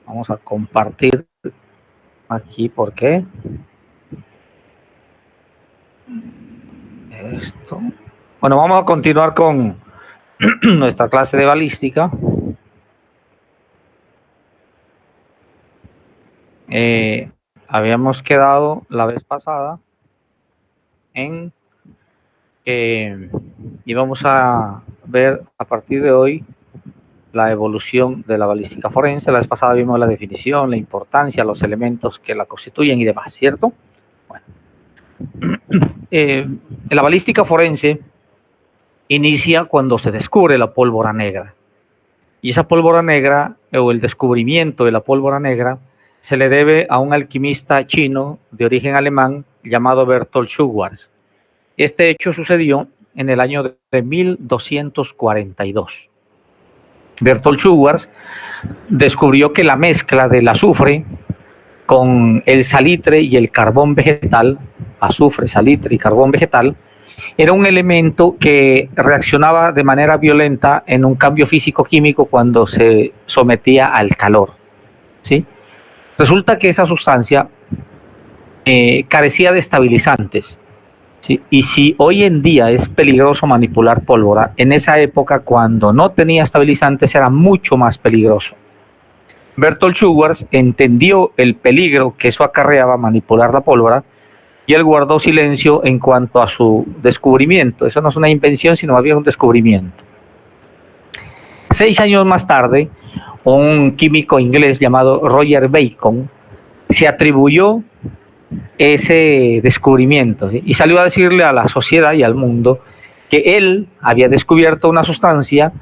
Vamos a compartir aquí, ¿por qué? Esto. Bueno, vamos a continuar con nuestra clase de balística. Habíamos quedado la vez pasada en que íbamos a ver a partir de hoy la evolución de la balística forense. La vez pasada vimos la definición, la importancia, los elementos que la constituyen y demás, ¿cierto? Bueno, la balística forense inicia cuando se descubre la pólvora negra. Y esa pólvora negra, o el descubrimiento de la pólvora negra, se le debe a un alquimista chino de origen alemán llamado Berthold Schwarz. Este hecho sucedió en el año de 1242. Berthold Schwarz descubrió que la mezcla del azufre con el salitre y el carbón vegetal, azufre, salitre y carbón vegetal, era un elemento que reaccionaba de manera violenta en un cambio físico-químico cuando se sometía al calor, ¿sí? Resulta que esa sustancia carecía de estabilizantes, ¿sí? Y si hoy en día es peligroso manipular pólvora, en esa época, cuando no tenía estabilizantes, era mucho más peligroso. Berthold Schwarz entendió el peligro que eso acarreaba manipular la pólvora, y él guardó silencio en cuanto a su descubrimiento. Eso no es una invención, sino más bien un descubrimiento. 6 años más tarde, un químico inglés llamado Roger Bacon se atribuyó ese descubrimiento, ¿sí? Y salió a decirle a la sociedad y al mundo que él había descubierto una sustancia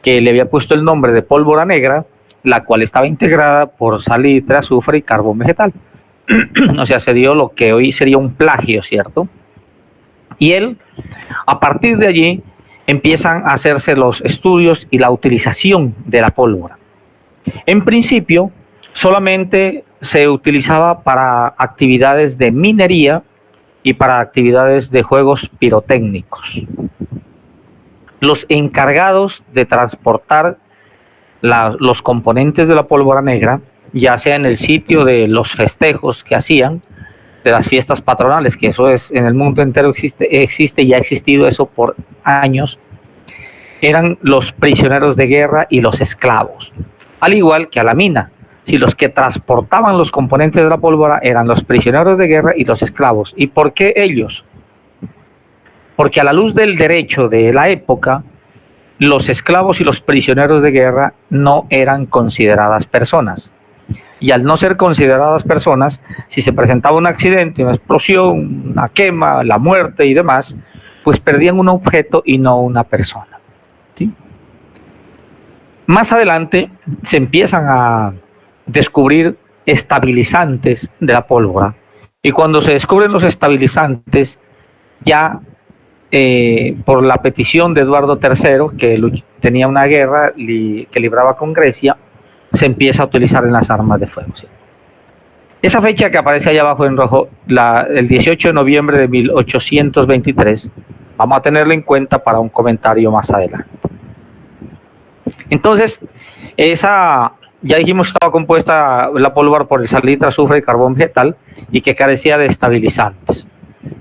que le había puesto el nombre de pólvora negra, la cual estaba integrada por salitre, azufre y carbón vegetal. O sea, se dio lo que hoy sería un plagio, ¿cierto? Y él, a partir de allí, empiezan a hacerse los estudios y la utilización de la pólvora. En principio, solamente se utilizaba para actividades de minería y para actividades de juegos pirotécnicos. Los encargados de transportar los componentes de la pólvora negra, ya sea en el sitio de los festejos que hacían, de las fiestas patronales, que eso es en el mundo entero existe y ha existido eso por años, eran los prisioneros de guerra y los esclavos, al igual que a la mina. Si los que transportaban los componentes de la pólvora eran los prisioneros de guerra y los esclavos. ¿Y por qué ellos? Porque a la luz del derecho de la época, los esclavos y los prisioneros de guerra no eran consideradas personas. Y al no ser consideradas personas, si se presentaba un accidente, una explosión, una quema, la muerte y demás, pues perdían un objeto y no una persona, ¿sí? Más adelante se empiezan a descubrir estabilizantes de la pólvora, y cuando se descubren los estabilizantes, ya por la petición de Eduardo III, que tenía una guerra que libraba con Grecia, se empieza a utilizar en las armas de fuego, ¿sí? Esa fecha que aparece allá abajo en rojo, el 18 de noviembre de 1823, vamos a tenerla en cuenta para un comentario más adelante. Entonces, ya dijimos que estaba compuesta la pólvora por el salitre, azufre y carbón vegetal, y que carecía de estabilizantes.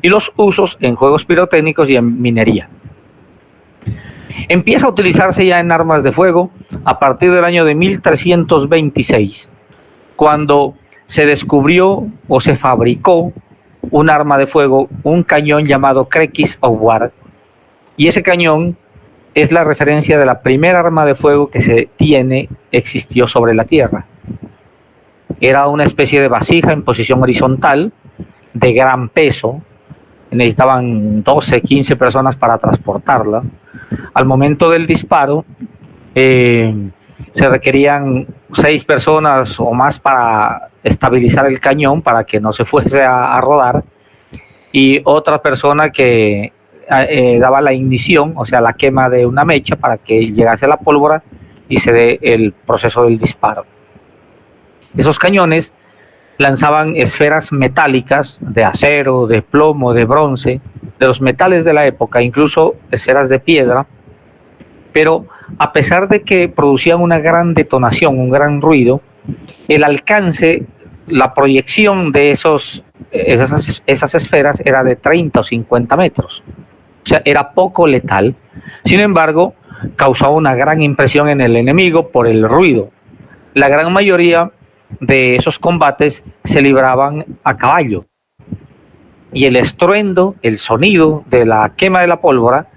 Y los usos en juegos pirotécnicos y en minería. Empieza a utilizarse ya en armas de fuego a partir del año de 1326, cuando se descubrió o se fabricó un arma de fuego, un cañón llamado Crequis of War, y ese cañón es la referencia de la primera arma de fuego que existió sobre la Tierra. Era una especie de vasija en posición horizontal, de gran peso. Necesitaban 12, 15 personas para transportarla. Al momento del disparo, se requerían 6 personas o más para estabilizar el cañón, para que no se fuese a rodar, y otra persona que daba la ignición, o sea, la quema de una mecha para que llegase la pólvora y se dé el proceso del disparo. Esos cañones lanzaban esferas metálicas de acero, de plomo, de bronce, de los metales de la época, incluso esferas de piedra, pero a pesar de que producían una gran detonación, un gran ruido, el alcance, la proyección de esas esferas era de 30 o 50 metros. O sea, era poco letal. Sin embargo, causaba una gran impresión en el enemigo por el ruido. La gran mayoría de esos combates se libraban a caballo. Y el estruendo, el sonido de la quema de la pólvora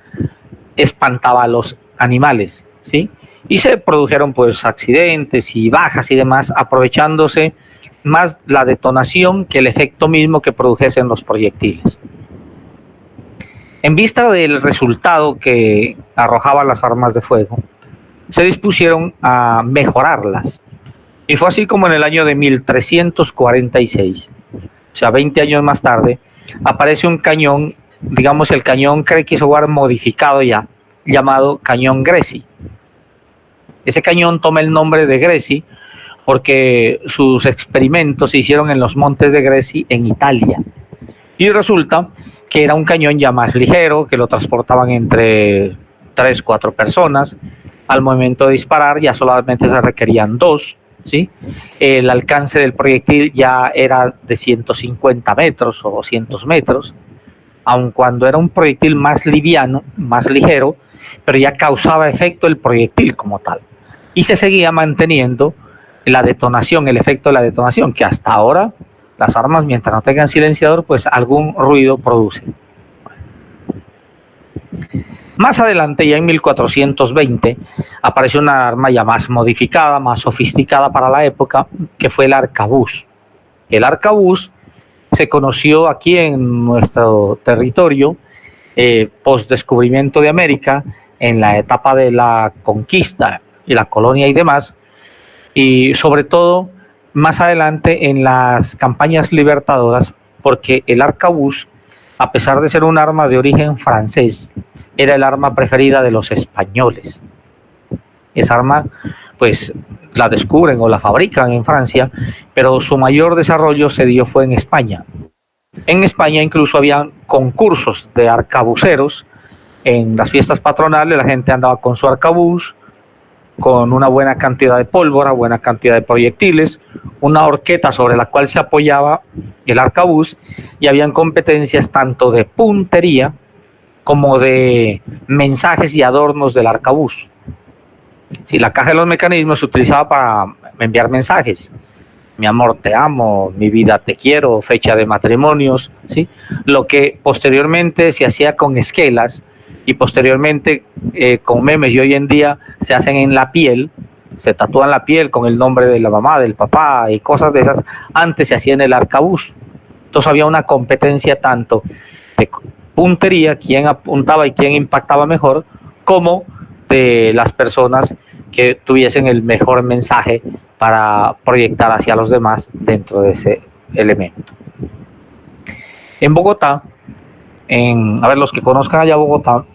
espantaba a los animales, ¿sí? Y se produjeron pues accidentes y bajas y demás, aprovechándose más la detonación que el efecto mismo que produjesen los proyectiles. En vista del resultado que arrojaban las armas de fuego, se dispusieron a mejorarlas. Y fue así como en el año de 1346, o sea, 20 años más tarde, aparece un cañón, digamos el cañón Craig-Howard modificado ya, llamado cañón Greci. Ese cañón toma el nombre de Greci porque sus experimentos se hicieron en los montes de Greci en Italia. Y resulta que era un cañón ya más ligero, que lo transportaban entre 3, 4 personas. Al momento de disparar ya solamente se requerían 2, ¿sí? El alcance del proyectil ya era de 150 metros o 200 metros, aun cuando era un proyectil más liviano, más ligero, pero ya causaba efecto el proyectil como tal. Y se seguía manteniendo la detonación, el efecto de la detonación, que hasta ahora las armas, mientras no tengan silenciador, pues algún ruido producen. Más adelante, ya en 1420, apareció una arma ya más modificada, más sofisticada para la época, que fue el arcabuz. El arcabuz se conoció aquí en nuestro territorio post descubrimiento de América, en la etapa de la conquista y la colonia y demás, y sobre todo más adelante en las campañas libertadoras, porque el arcabuz, a pesar de ser un arma de origen francés, era el arma preferida de los españoles. Esa arma, pues, la descubren o la fabrican en Francia, pero su mayor desarrollo se dio fue en España. En España incluso había concursos de arcabuceros. En las fiestas patronales la gente andaba con su arcabuz, con una buena cantidad de pólvora, buena cantidad de proyectiles, una horqueta sobre la cual se apoyaba el arcabuz, y habían competencias tanto de puntería como de mensajes y adornos del arcabuz. Si la caja de los mecanismos se utilizaba para enviar mensajes, mi amor te amo, mi vida te quiero, fecha de matrimonios, ¿sí? Lo que posteriormente se hacía con esquelas y posteriormente con memes, y hoy en día se hacen en la piel, se tatúan la piel con el nombre de la mamá, del papá y cosas de esas. Antes se hacía en el arcabuz. Entonces había una competencia tanto de puntería, quién apuntaba y quién impactaba mejor, como de las personas que tuviesen el mejor mensaje para proyectar hacia los demás dentro de ese elemento. En Bogotá, a ver, los que conozcan allá Bogotá,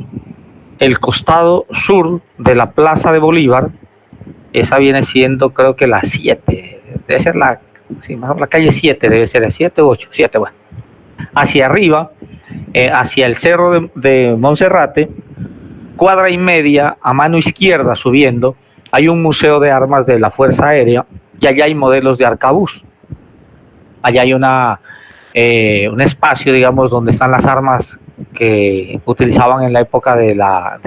el costado sur de la Plaza de Bolívar, esa viene siendo creo que la 7, debe ser la calle 7, debe ser la 7 u 8, 7, bueno. Hacia arriba, hacia el cerro de Monserrate, cuadra y media a mano izquierda subiendo, hay un museo de armas de la Fuerza Aérea y allá hay modelos de arcabuz. Allá hay un espacio, digamos, donde están las armas que utilizaban en la época de la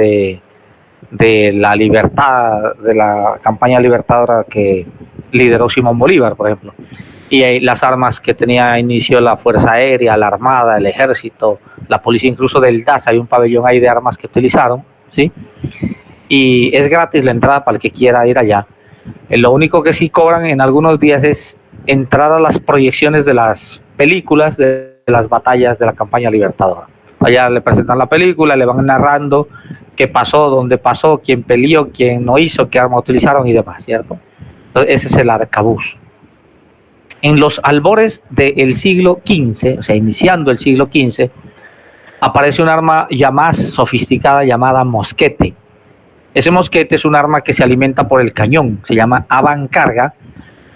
libertad, de la campaña libertadora que lideró Simón Bolívar, por ejemplo. Y las armas que tenía inicio la Fuerza Aérea, la Armada, el Ejército, la Policía, incluso del DAS, hay un pabellón ahí de armas que utilizaron, ¿sí? Y es gratis la entrada para el que quiera ir allá. Lo único que sí cobran en algunos días es entrar a las proyecciones de las películas de las batallas de la campaña libertadora. Allá le presentan la película, le van narrando qué pasó, dónde pasó, quién peleó, quién no hizo, qué arma utilizaron y demás, ¿cierto? Entonces ese es el arcabuz. En los albores del siglo XV, o sea, iniciando el siglo XV, aparece un arma ya más sofisticada llamada mosquete. Ese mosquete es un arma que se alimenta por el cañón, se llama avancarga,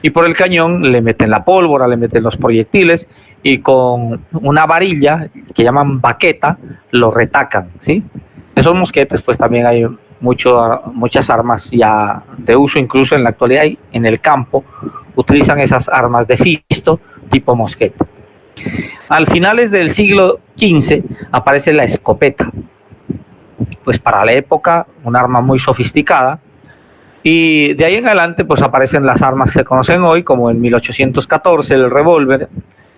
y por el cañón le meten la pólvora, le meten los proyectiles, y con una varilla que llaman baqueta lo retacan, ¿sí? Esos mosquetes pues también hay muchas armas ya de uso, incluso en la actualidad en el campo, utilizan esas armas de fisto tipo mosquete. Al finales del siglo XV aparece la escopeta, pues para la época un arma muy sofisticada, y de ahí en adelante pues aparecen las armas que se conocen hoy, como en 1814 el revólver,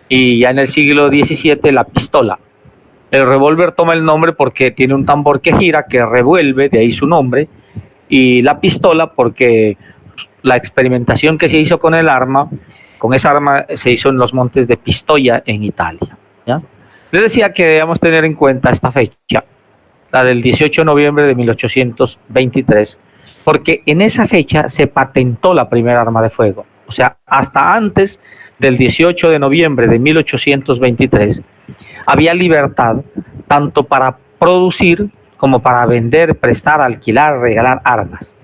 y ya en el siglo XVII la pistola. El revólver toma el nombre porque tiene un tambor que gira, que revuelve, de ahí su nombre, y la pistola porque la experimentación que se hizo con esa arma se hizo en los montes de Pistoia, en Italia, ¿ya? Les decía que debemos tener en cuenta esta fecha, la del 18 de noviembre de 1823, porque en esa fecha se patentó la primera arma de fuego. O sea, hasta antes del 18 de noviembre de 1823 había libertad tanto para producir como para vender, prestar, alquilar, regalar armas.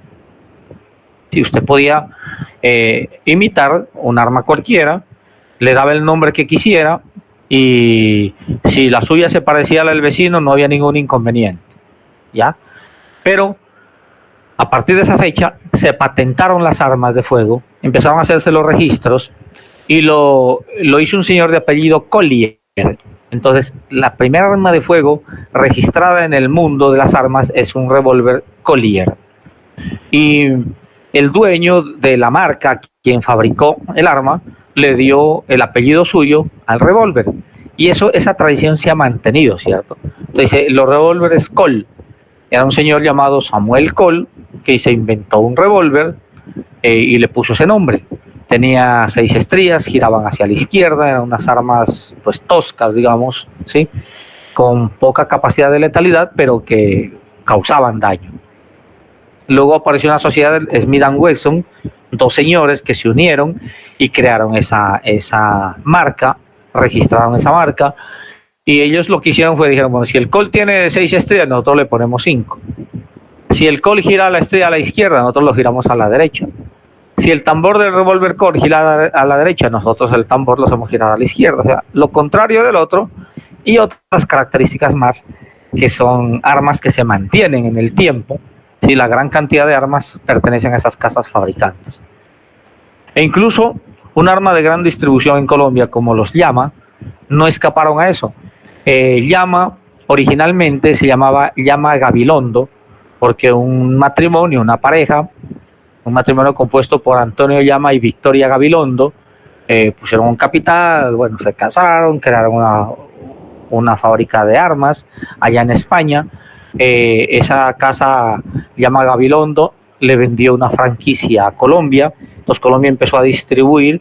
Si usted podía imitar un arma cualquiera, le daba el nombre que quisiera, y si la suya se parecía a la del vecino no había ningún inconveniente, ¿ya? Pero a partir de esa fecha se patentaron las armas de fuego, empezaron a hacerse los registros, y lo hizo un señor de apellido Collier. Entonces, la primera arma de fuego registrada en el mundo de las armas es un revólver Collier. Y el dueño de la marca, quien fabricó el arma, le dio el apellido suyo al revólver. Y esa tradición se ha mantenido, ¿cierto? Entonces, los revólveres Colt, era un señor llamado Samuel Colt, que se inventó un revólver y le puso ese nombre. Tenía 6 estrías, giraban hacia la izquierda, eran unas armas pues toscas, digamos, ¿sí? Con poca capacidad de letalidad, pero que causaban daño. Luego apareció una sociedad, Smith & Wesson, 2 señores que se unieron y crearon esa marca, registraron esa marca, y ellos lo que hicieron fue, dijeron, bueno, si el Colt tiene 6 estrellas, nosotros le ponemos 5. Si el Colt gira la estrella a la izquierda, nosotros lo giramos a la derecha. Si el tambor del revólver Colt gira a la derecha, nosotros el tambor lo hacemos girar a la izquierda. O sea, lo contrario del otro, y otras características más, que son armas que se mantienen en el tiempo. Sí, la gran cantidad de armas pertenecen a esas casas fabricantes. E incluso un arma de gran distribución en Colombia, como los llama, no escaparon a eso. Llama originalmente se llamaba llama Gabilondo, porque un matrimonio, una pareja, un matrimonio compuesto por Antonio Llama y Victoria Gabilondo, pusieron un capital, bueno, se casaron, crearon una fábrica de armas allá en España. Esa casa Llama Gabilondo le vendió una franquicia a Colombia. Entonces Colombia empezó a distribuir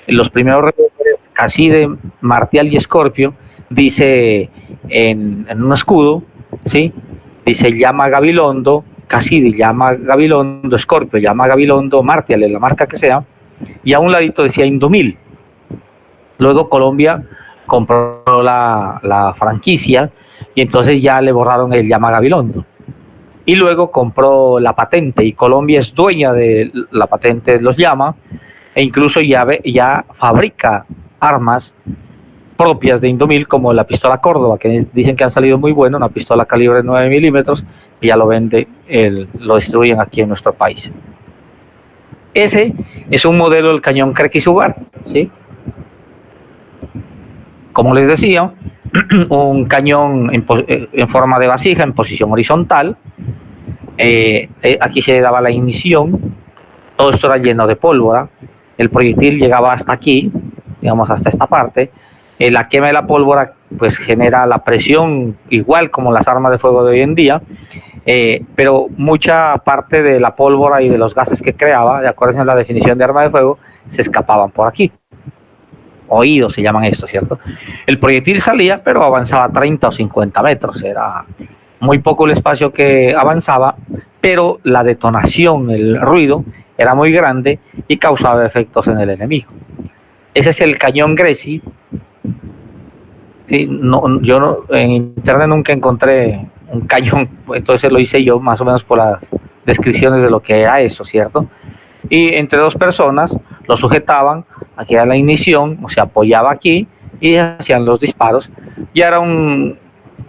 los primeros revólveres Caside, Martial y Scorpio. Dice en un escudo, ¿sí? Dice Llama Gabilondo, Caside, Llama Gabilondo, Scorpio, Llama Gabilondo, Martial, la marca que sea, y a un ladito decía Indomil. Luego Colombia compró la franquicia, y entonces ya le borraron el Llama Gabilondo. Y luego compró la patente, y Colombia es dueña de la patente de los Llama, e incluso ya fabrica armas propias de Indomil, como la pistola Córdoba, que dicen que han salido muy buenas, una pistola calibre 9 milímetros, y ya lo lo distribuyen aquí en nuestro país. Ese es un modelo del cañón Crequi-Sugar, ¿sí? Como les decía, un cañón en forma de vasija, en posición horizontal. Aquí se daba la ignición, todo esto era lleno de pólvora, el proyectil llegaba hasta aquí, digamos hasta esta parte. La quema de la pólvora pues genera la presión igual como las armas de fuego de hoy en día, pero mucha parte de la pólvora y de los gases que creaba, de acuerdo a la definición de arma de fuego, se escapaban por aquí. Oídos se llaman esto, ¿cierto? El proyectil salía, pero avanzaba 30 o 50 metros, era muy poco el espacio que avanzaba, pero la detonación, el ruido, era muy grande y causaba efectos en el enemigo. Ese es el cañón Greci. Sí, yo en internet nunca encontré un cañón, entonces lo hice yo más o menos por las descripciones de lo que era eso, ¿cierto? Y entre 2 personas lo sujetaban, aquí era la ignición, o se apoyaba aquí y hacían los disparos. Ya era un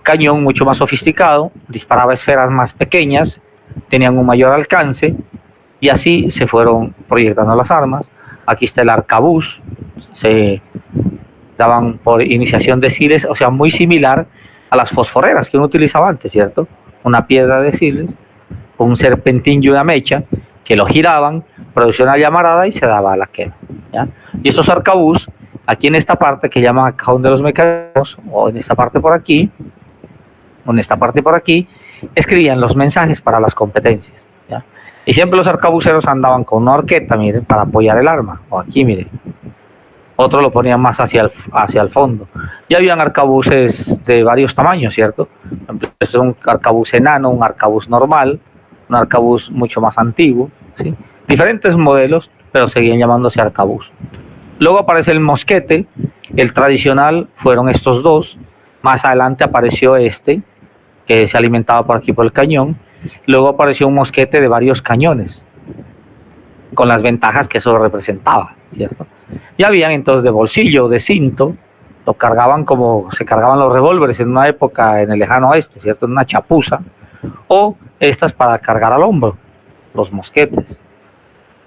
cañón mucho más sofisticado, disparaba esferas más pequeñas, tenían un mayor alcance, y así se fueron proyectando las armas Aquí está el arcabuz, se daban por iniciación de siles, o sea, muy similar a las fosforeras que uno utilizaba antes, ¿cierto? Una piedra de siles, un serpentín y una mecha, que lo giraban, producía una llamarada y se daba a la quema, ¿ya? Y estos arcabuz, aquí en esta parte que llaman cajón de los mecanismos, o en esta parte por aquí, o en esta parte por aquí, escribían los mensajes para las competencias, ¿ya? Y siempre los arcabuceros andaban con una horqueta, miren, para apoyar el arma, o aquí, miren. Otros lo ponían más hacia el fondo. Y habían arcabuces de varios tamaños, ¿cierto? Es un arcabuz enano, un arcabuz normal, un arcabuz mucho más antiguo, ¿sí? Diferentes modelos, pero seguían llamándose arcabuz. Luego aparece el mosquete, el tradicional fueron estos dos, más adelante apareció este, que se alimentaba por aquí por el cañón, luego apareció un mosquete de varios cañones, con las ventajas que eso representaba, ¿cierto? Y habían entonces de bolsillo, de cinto, lo cargaban como se cargaban los revólveres en una época en el lejano oeste, ¿cierto? En una chapuza, o estas para cargar al hombro, los mosquetes.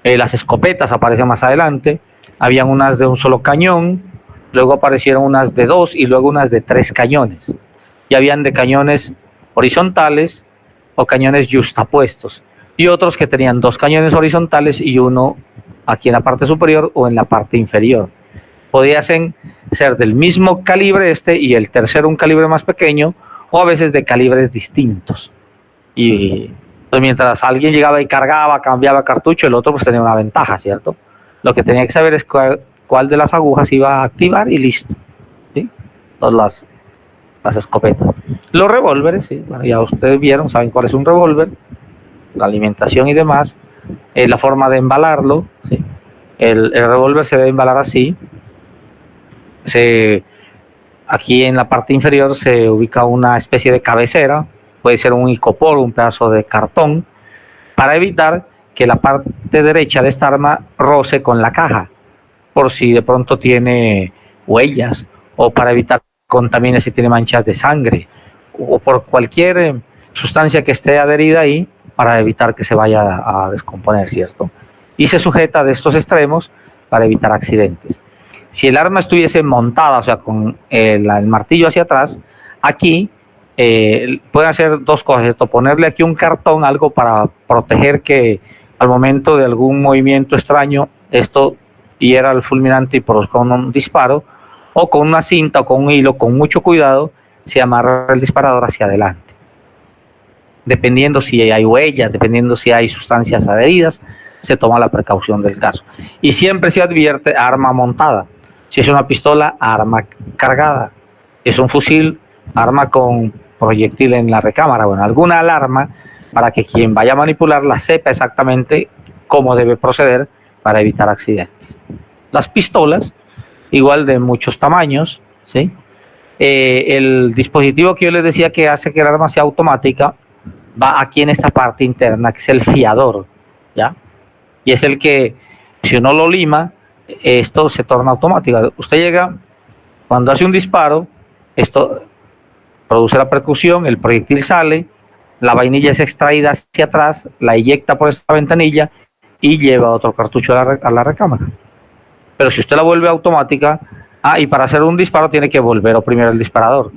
Las escopetas aparecen más adelante, habían unas de un solo cañón, luego aparecieron unas de 2 y luego unas de 3 cañones. Y habían de cañones horizontales o cañones yuxtapuestos, y otros que tenían 2 cañones horizontales y uno aquí en la parte superior o en la parte inferior. Podía ser del mismo calibre y el tercero un calibre más pequeño, o a veces de calibres distintos. Y pues, mientras alguien llegaba y cargaba, cambiaba cartucho, el otro pues tenía una ventaja, ¿cierto? Lo que tenía que saber es cuál de las agujas iba a activar y listo, ¿sí? Todas las escopetas. Los revólveres, ¿sí? Bueno, ya ustedes vieron, saben cuál es un revólver, la alimentación y demás, la forma de embalarlo, ¿sí? El revólver se debe embalar así. Aquí en la parte inferior se ubica una especie de cabecera, puede ser un icopor, un pedazo de cartón, para evitar que la parte derecha de esta arma roce con la caja, por si de pronto tiene huellas, o para evitar que contamine si tiene manchas de sangre, o por cualquier sustancia que esté adherida ahí, para evitar que se vaya a descomponer, ¿cierto? Y se sujeta de estos extremos para evitar accidentes. Si el arma estuviese montada, o sea, con el martillo hacia atrás, aquí pueden hacer 2 cosas, ¿cierto? Ponerle aquí un cartón, algo para proteger que al momento de algún movimiento extraño, esto hiera el fulminante y produzca un disparo, o con una cinta o con un hilo, con mucho cuidado, se amarra el disparador hacia adelante. Dependiendo si hay huellas, dependiendo si hay sustancias adheridas, se toma la precaución del caso. Y siempre se advierte arma montada. Si es una pistola, arma cargada. Es un fusil, arma con proyectil en la recámara. Bueno, alguna alarma para que quien vaya a manipularla sepa exactamente cómo debe proceder para evitar accidentes. Las pistolas, igual de muchos tamaños, ¿sí? El dispositivo que yo les decía que hace que el arma sea automática va aquí en esta parte interna, que es el fiador, ¿ya? Y es el que, si uno lo lima, esto se torna automático. Usted llega, cuando hace un disparo, esto produce la percusión, el proyectil sale, la vainilla es extraída hacia atrás, la eyecta por esta ventanilla y lleva otro cartucho a la recámara. Pero si usted la vuelve automática, y para hacer un disparo tiene que volver a oprimir el disparador.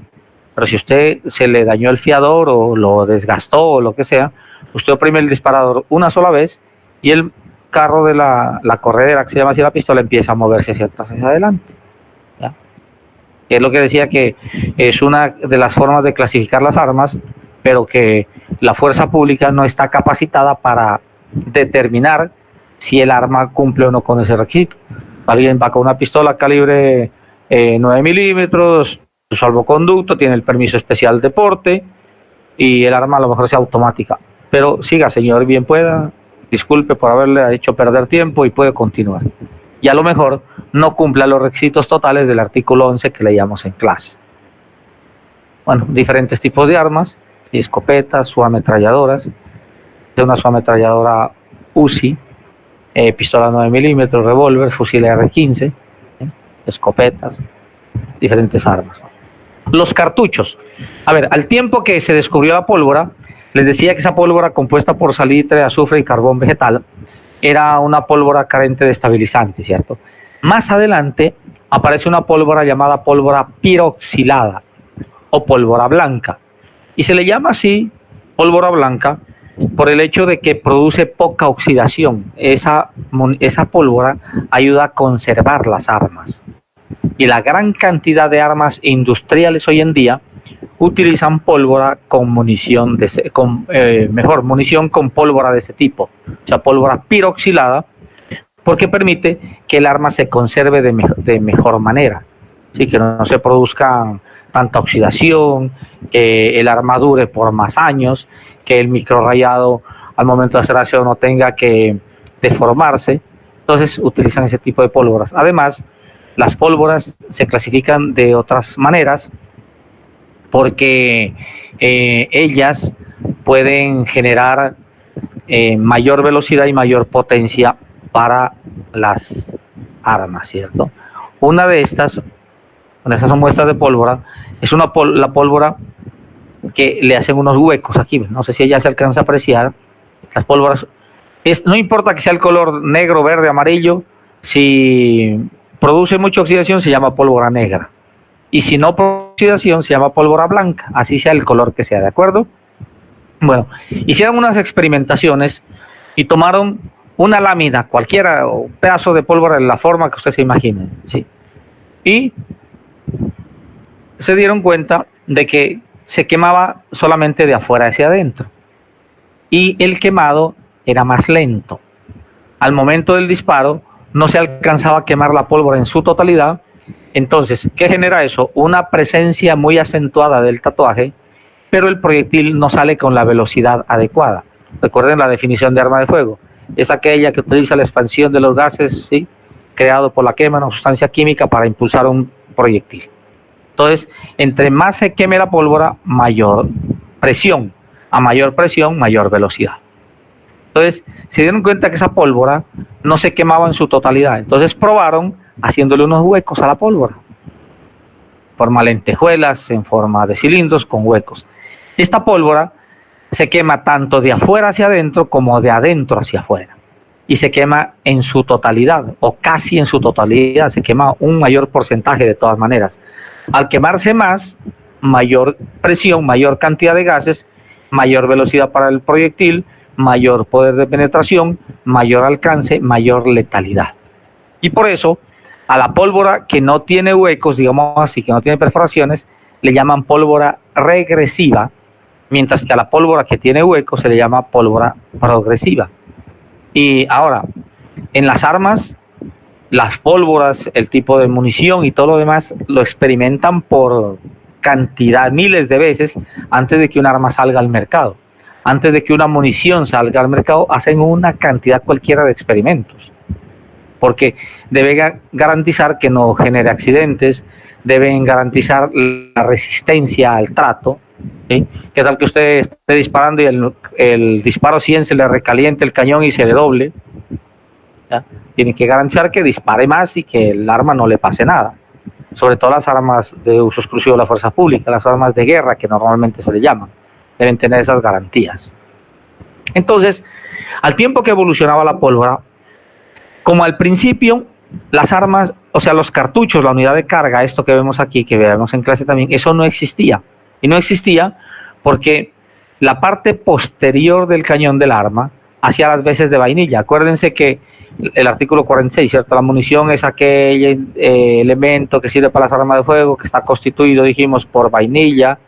Pero si usted se le dañó el fiador o lo desgastó o lo que sea, usted oprime el disparador una sola vez y el carro de la corredera, que se llama así la pistola, empieza a moverse hacia atrás, hacia adelante, ¿ya? Es lo que decía, que es una de las formas de clasificar las armas, pero que la fuerza pública no está capacitada para determinar si el arma cumple o no con ese requisito. Alguien va con una pistola calibre 9 milímetros, su salvoconducto, tiene el permiso especial de porte y el arma a lo mejor sea automática. Pero siga, señor, bien pueda, disculpe por haberle hecho perder tiempo y puede continuar. Y a lo mejor no cumpla los requisitos totales del artículo 11 que leíamos en clase. Bueno, diferentes tipos de armas, escopetas, subametralladoras, de una subametralladora UCI, pistola 9 milímetros, revólver, fusil R15, escopetas, diferentes armas. Los cartuchos. A ver, al tiempo que se descubrió la pólvora, les decía que esa pólvora compuesta por salitre, azufre y carbón vegetal era una pólvora carente de estabilizante, ¿cierto? Más adelante aparece una pólvora llamada pólvora piroxilada o pólvora blanca. Y se le llama así pólvora blanca por el hecho de que produce poca oxidación. Esa pólvora ayuda a conservar las armas. Y la gran cantidad de armas industriales hoy en día utilizan pólvora con munición, munición con pólvora de ese tipo, o sea, pólvora piroxilada, porque permite que el arma se conserve de mejor manera, ¿sí? Que no se produzca tanta oxidación, que el arma dure por más años, que el microrrayado al momento de hacer acción no tenga que deformarse. Entonces utilizan ese tipo de pólvoras. Además, las pólvoras se clasifican de otras maneras porque ellas pueden generar mayor velocidad y mayor potencia para las armas, ¿cierto? Una de estas son muestras de pólvora, es la pólvora que le hacen unos huecos aquí, no sé si ya se alcanza a apreciar. Las pólvoras, no importa que sea el color negro, verde, amarillo, si produce mucha oxidación se llama pólvora negra, y si no produce oxidación se llama pólvora blanca, así sea el color que sea, ¿de acuerdo? Bueno, hicieron unas experimentaciones y tomaron una lámina, cualquiera, o un pedazo de pólvora de la forma que usted se imagine, ¿sí? Y se dieron cuenta de que se quemaba solamente de afuera hacia adentro y el quemado era más lento. Al momento del disparo no se alcanzaba a quemar la pólvora en su totalidad. Entonces, ¿qué genera eso? Una presencia muy acentuada del tatuaje, pero el proyectil no sale con la velocidad adecuada. Recuerden la definición de arma de fuego, es aquella que utiliza la expansión de los gases, ¿sí?, creado por la quema de una sustancia química para impulsar un proyectil. Entonces, entre más se queme la pólvora, mayor presión. A mayor presión, mayor velocidad. Entonces, se dieron cuenta que esa pólvora no se quemaba en su totalidad. Entonces, probaron haciéndole unos huecos a la pólvora. En forma de lentejuelas, en forma de cilindros con huecos. Esta pólvora se quema tanto de afuera hacia adentro como de adentro hacia afuera. Y se quema en su totalidad, o casi en su totalidad. Se quema un mayor porcentaje de todas maneras. Al quemarse más, mayor presión, mayor cantidad de gases, mayor velocidad para el proyectil, mayor poder de penetración, mayor alcance, mayor letalidad. Y por eso, a la pólvora que no tiene huecos, digamos así, que no tiene perforaciones, le llaman pólvora regresiva, mientras que a la pólvora que tiene huecos se le llama pólvora progresiva. Y ahora, en las armas, las pólvoras, el tipo de munición y todo lo demás lo experimentan por cantidad, miles de veces antes de que un arma salga al mercado. Antes de que una munición salga al mercado, hacen una cantidad cualquiera de experimentos. Porque deben garantizar que no genere accidentes, deben garantizar la resistencia al trato, ¿sí? ¿Qué tal que usted esté disparando y el disparo 100 se le recaliente el cañón y se le doble? ¿Ya? Tienen que garantizar que dispare más y que el arma no le pase nada. Sobre todo las armas de uso exclusivo de la fuerza pública, las armas de guerra que normalmente se le llaman, deben tener esas garantías. Entonces, al tiempo que evolucionaba la pólvora, como al principio las armas, o sea, los cartuchos, la unidad de carga, esto que vemos aquí, que vemos en clase también, eso no existía. Y no existía porque la parte posterior del cañón del arma hacía las veces de vainilla. Acuérdense que el artículo 46, ¿cierto? La munición es aquel elemento que sirve para las armas de fuego, que está constituido, dijimos, por vainilla,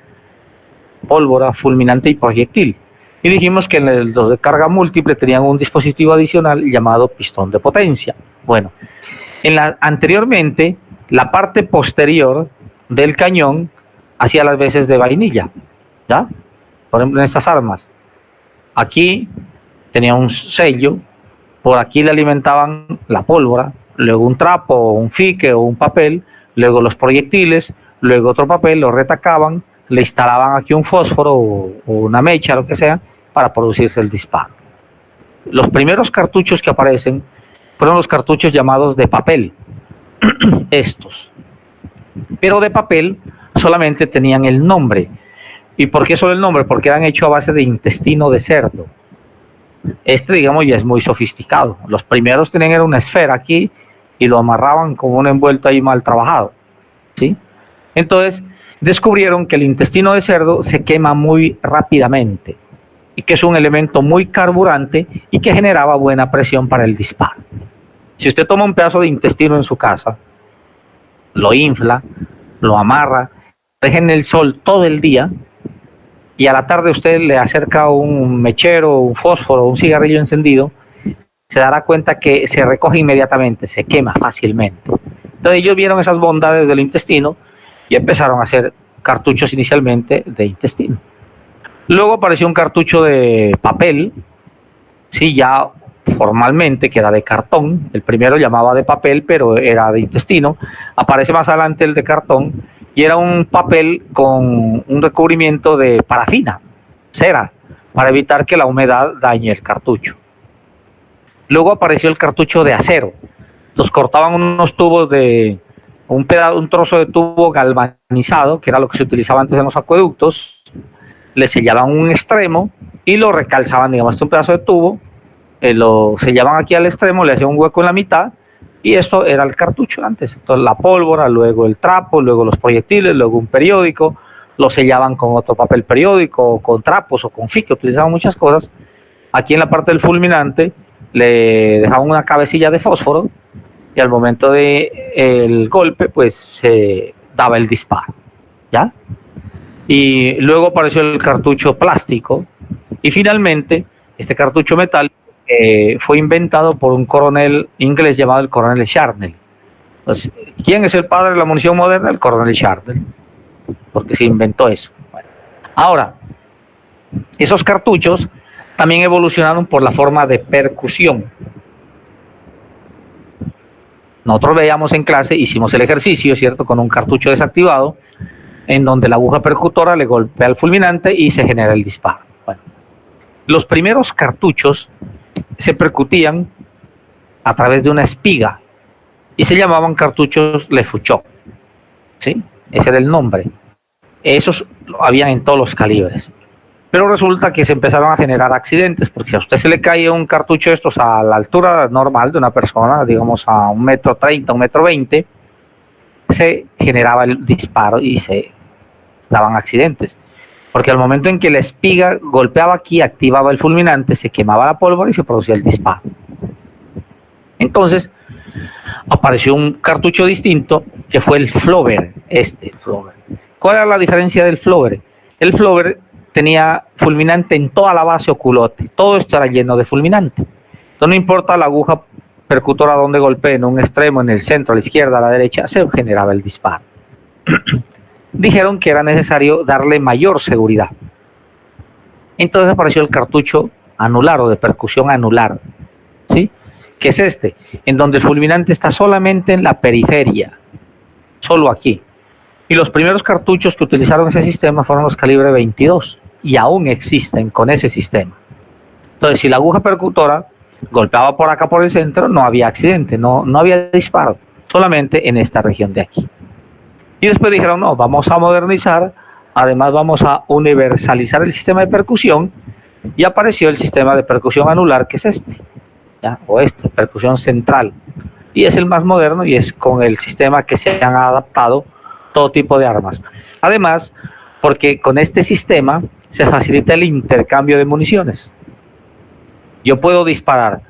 pólvora, fulminante y proyectil. Y dijimos que los de carga múltiple tenían un dispositivo adicional llamado pistón de potencia. Bueno, anteriormente, la parte posterior del cañón hacía las veces de vainilla, ¿ya? Por ejemplo, en estas armas. Aquí tenía un sello, por aquí le alimentaban la pólvora, luego un trapo, o un fique o un papel, luego los proyectiles, luego otro papel, lo retacaban, le instalaban aquí un fósforo o una mecha, lo que sea, para producirse el disparo. Los primeros cartuchos que aparecen fueron los cartuchos llamados de papel, estos. Pero de papel solamente tenían el nombre. ¿Y por qué solo el nombre? Porque eran hechos a base de intestino de cerdo. digamos, ya es muy sofisticado. Los primeros tenían era una esfera aquí y lo amarraban como un envuelto ahí mal trabajado, ¿sí? Entonces, descubrieron que el intestino de cerdo se quema muy rápidamente y que es un elemento muy carburante y que generaba buena presión para el disparo. Si usted toma un pedazo de intestino en su casa, lo infla, lo amarra, deja en el sol todo el día y a la tarde usted le acerca un mechero, un fósforo, un cigarrillo encendido, se dará cuenta que se recoge inmediatamente, se quema fácilmente. Entonces ellos vieron esas bondades del intestino y empezaron a hacer cartuchos inicialmente de intestino. Luego apareció un cartucho de papel, sí, ya formalmente, que era de cartón. El primero llamaba de papel, pero era de intestino. Aparece más adelante el de cartón y era un papel con un recubrimiento de parafina, cera, para evitar que la humedad dañe el cartucho. Luego apareció el cartucho de acero. Los cortaban unos tubos de un trozo de tubo galvanizado, que era lo que se utilizaba antes en los acueductos, le sellaban un extremo y lo recalzaban, digamos, un pedazo de tubo, lo sellaban aquí al extremo, le hacían un hueco en la mitad y eso era el cartucho antes. Entonces la pólvora, luego el trapo, luego los proyectiles, luego un periódico, lo sellaban con otro papel periódico, con trapos o con fique, utilizaban muchas cosas. Aquí en la parte del fulminante le dejaban una cabecilla de fósforo y al momento del golpe pues se daba el disparo, ¿ya? Y luego apareció el cartucho plástico y finalmente este cartucho metálico fue inventado por un coronel inglés llamado el coronel Sharnell. Entonces, ¿quién es el padre de la munición moderna? El coronel Sharnell, porque se inventó eso. Bueno, ahora, esos cartuchos también evolucionaron por la forma de percusión. Nosotros veíamos en clase, hicimos el ejercicio, ¿cierto?, con un cartucho desactivado, en donde la aguja percutora le golpea al fulminante y se genera el disparo. Bueno, los primeros cartuchos se percutían a través de una espiga y se llamaban cartuchos Lefouchot, ¿sí? Ese era el nombre. Esos habían en todos los calibres. Pero resulta que se empezaron a generar accidentes, porque a usted se le caía un cartucho de estos a la altura normal de una persona, digamos a 1,30 m, 1,20 m, se generaba el disparo y se daban accidentes. Porque al momento en que la espiga golpeaba aquí, activaba el fulminante, se quemaba la pólvora y se producía el disparo. Entonces, apareció un cartucho distinto que fue el Flover, Flover. ¿Cuál era la diferencia del Flover? El Flover tenía fulminante en toda la base o culote, todo esto era lleno de fulminante. Entonces no importa la aguja percutora donde golpee, en un extremo, en el centro, a la izquierda, a la derecha, se generaba el disparo. Dijeron que era necesario darle mayor seguridad. Entonces apareció el cartucho anular o de percusión anular, ¿sí? Que es en donde el fulminante está solamente en la periferia, solo aquí. Y los primeros cartuchos que utilizaron ese sistema fueron los calibre 22 y aún existen con ese sistema. Entonces, si la aguja percutora golpeaba por acá por el centro, no había accidente, no había disparo, solamente en esta región de aquí. Y después dijeron, no, vamos a modernizar, además vamos a universalizar el sistema de percusión y apareció el sistema de percusión anular, que es ¿ya? O percusión central. Y es el más moderno y es con el sistema que se han adaptado todo tipo de armas. Además, porque con este sistema se facilita el intercambio de municiones. Yo puedo disparar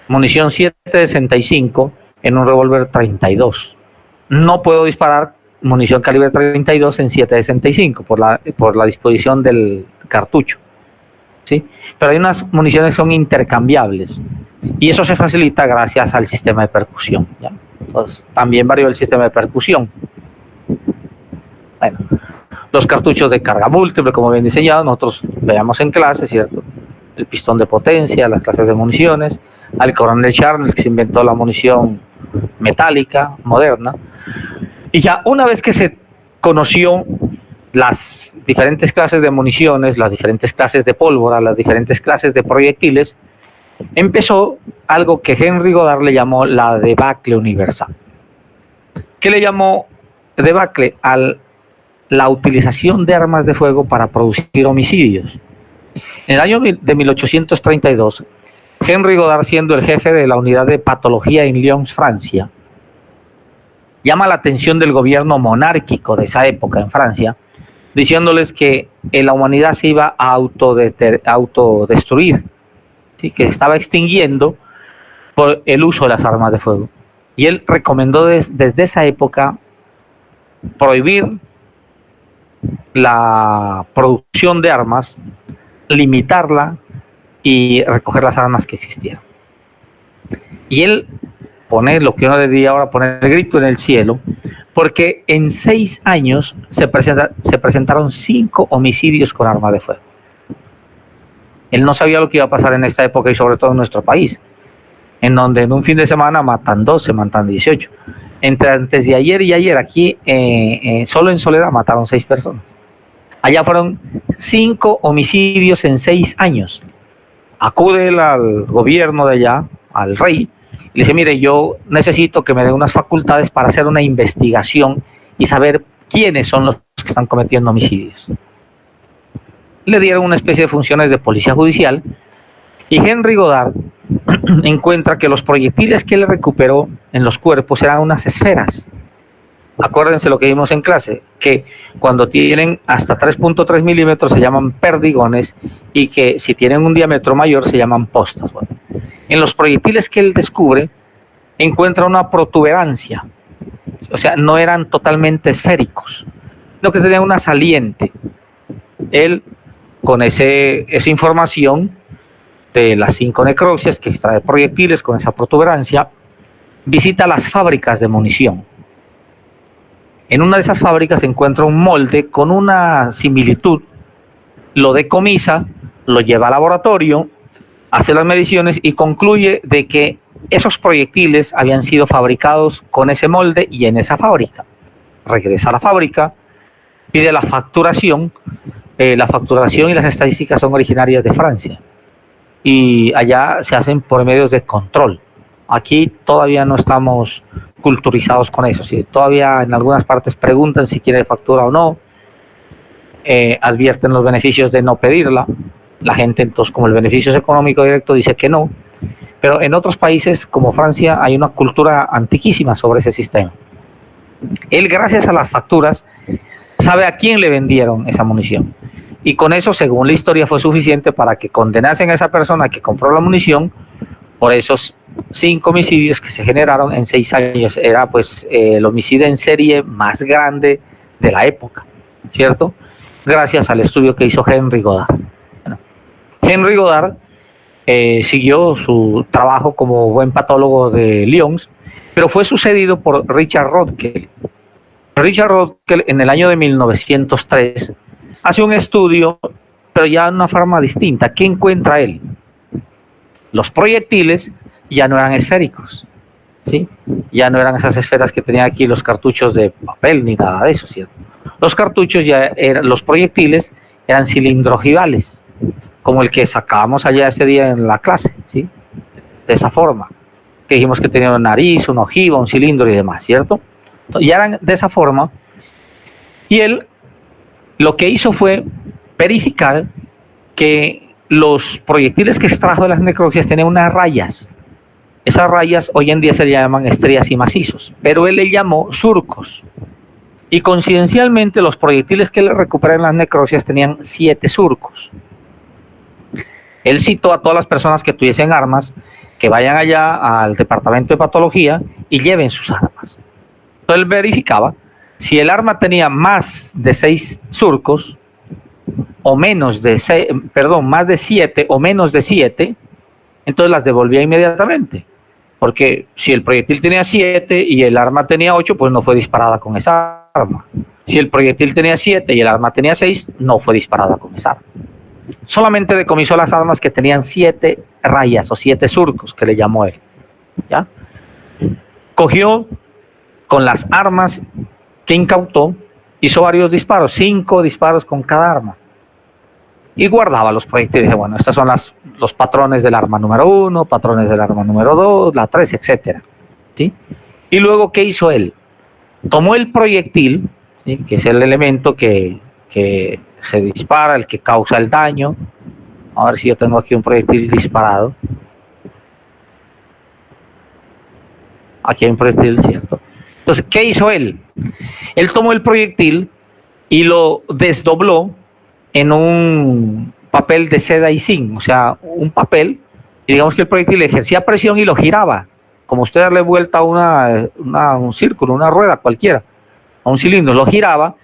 munición 7.65 en un revólver 32. No puedo disparar munición calibre 32 en 7.65 por la disposición del cartucho, ¿sí? Pero hay unas municiones que son intercambiables y eso se facilita gracias al sistema de percusión, ¿ya? Entonces, también varió el sistema de percusión. Bueno, los cartuchos de carga múltiple, como bien diseñados, nosotros veíamos en clase, ¿cierto? El pistón de potencia, las clases de municiones, al coronel Sharnell, que se inventó la munición metálica moderna. Y ya una vez que se conoció las diferentes clases de municiones, las diferentes clases de pólvora, las diferentes clases de proyectiles, empezó algo que Henry Goddard le llamó la debacle universal. ¿Qué le llamó debacle? La utilización de armas de fuego para producir homicidios. En el año de 1832 Henry Godard, siendo el jefe de la unidad de patología en Lyons, Francia, llama la atención del gobierno monárquico de esa época en Francia, diciéndoles que la humanidad se iba a autodestruir, ¿sí? Que estaba extinguiendo por el uso de las armas de fuego. Y él recomendó desde esa época prohibir la producción de armas, limitarla y recoger las armas que existieran. Y él pone lo que uno diría ahora, poner el grito en el cielo, porque en 6 años se presentaron 5 homicidios con arma de fuego. Él no sabía lo que iba a pasar en esta época y sobre todo en nuestro país, en donde en un fin de semana matan 12, matan 18. Entre antes de ayer y ayer, aquí solo en Soledad mataron 6 personas. Allá fueron 5 homicidios en 6 años. Acude él al gobierno de allá, al rey, y le dice, mire, yo necesito que me den unas facultades para hacer una investigación y saber quiénes son los que están cometiendo homicidios. Le dieron una especie de funciones de policía judicial y Henry Godard encuentra que los proyectiles que él recuperó en los cuerpos eran unas esferas. Acuérdense lo que vimos en clase, que cuando tienen hasta 3.3 milímetros se llaman perdigones y que si tienen un diámetro mayor se llaman postas. Bueno, en los proyectiles que él descubre encuentra una protuberancia, o sea, no eran totalmente esféricos, sino que tenían una saliente. Él, con esa información de las 5 necropsias que extrae proyectiles con esa protuberancia, visita las fábricas de munición. En una de esas fábricas se encuentra un molde con una similitud, lo decomisa, lo lleva al laboratorio, hace las mediciones y concluye de que esos proyectiles habían sido fabricados con ese molde y en esa fábrica. Regresa a la fábrica, pide la facturación y las estadísticas son originarias de Francia y allá se hacen por medios de control. Aquí todavía no estamos culturizados con eso, ¿sí? Todavía en algunas partes preguntan si quiere factura o no, advierten los beneficios de no pedirla, la gente entonces como el beneficio es económico directo dice que no, pero en otros países como Francia hay una cultura antiquísima sobre ese sistema. Él, gracias a las facturas, sabe a quién le vendieron esa munición y con eso, según la historia, fue suficiente para que condenasen a esa persona que compró la munición por esos 5 homicidios que se generaron en 6 años. Era pues el homicidio en serie más grande de la época, ¿cierto? Gracias al estudio que hizo Henry Godard. Bueno, Henry Godard siguió su trabajo como buen patólogo de Lyons, pero fue sucedido por Richard Röntgen. Richard Röntgen en el año de 1903 hace un estudio, pero ya de una forma distinta. ¿Qué encuentra él? Los proyectiles ya no eran esféricos, ¿sí? Ya no eran esas esferas que tenían aquí los cartuchos de papel ni nada de eso, ¿cierto? Los cartuchos los proyectiles eran cilindros ojivales, como el que sacábamos allá ese día en la clase, ¿sí? De esa forma, que dijimos que tenía una nariz, una ojiva, un cilindro y demás, ¿cierto? Ya eran de esa forma y él lo que hizo fue verificar que los proyectiles que extrajo de las necropsias tenían unas rayas. Esas rayas hoy en día se llaman estrías y macizos, pero él le llamó surcos. Y coincidencialmente los proyectiles que le recuperan en las necropsias tenían 7 surcos. Él citó a todas las personas que tuviesen armas que vayan allá al departamento de patología y lleven sus armas. Entonces él verificaba si el arma tenía más de 6 surcos o menos de 6, más de 7 o menos de 7, entonces las devolvía inmediatamente, porque si el proyectil tenía 7 y el arma tenía 8, pues no fue disparada con esa arma. Si el proyectil tenía 7 y el arma tenía 6, no fue disparada con esa arma. Solamente decomisó las armas que tenían 7 rayas o 7 surcos, que le llamó él, ¿ya? Cogió con las armas que incautó, hizo varios disparos, 5 disparos con cada arma, y guardaba los proyectiles. Dije, bueno, estos son los patrones del arma número 1, patrones del arma número 2, la 3, etcétera, ¿sí? Y luego, ¿qué hizo él? Tomó el proyectil, ¿sí? Que es el elemento que se dispara, el que causa el daño. A ver si yo tengo aquí un proyectil disparado. aquí hay un proyectil, ¿cierto? Entonces, ¿qué hizo él? Él tomó el proyectil y lo desdobló en un papel de seda y zinc, o sea, un papel, y digamos que el proyectil ejercía presión y lo giraba, como usted darle vuelta a un círculo, una rueda cualquiera, a un cilindro, lo giraba.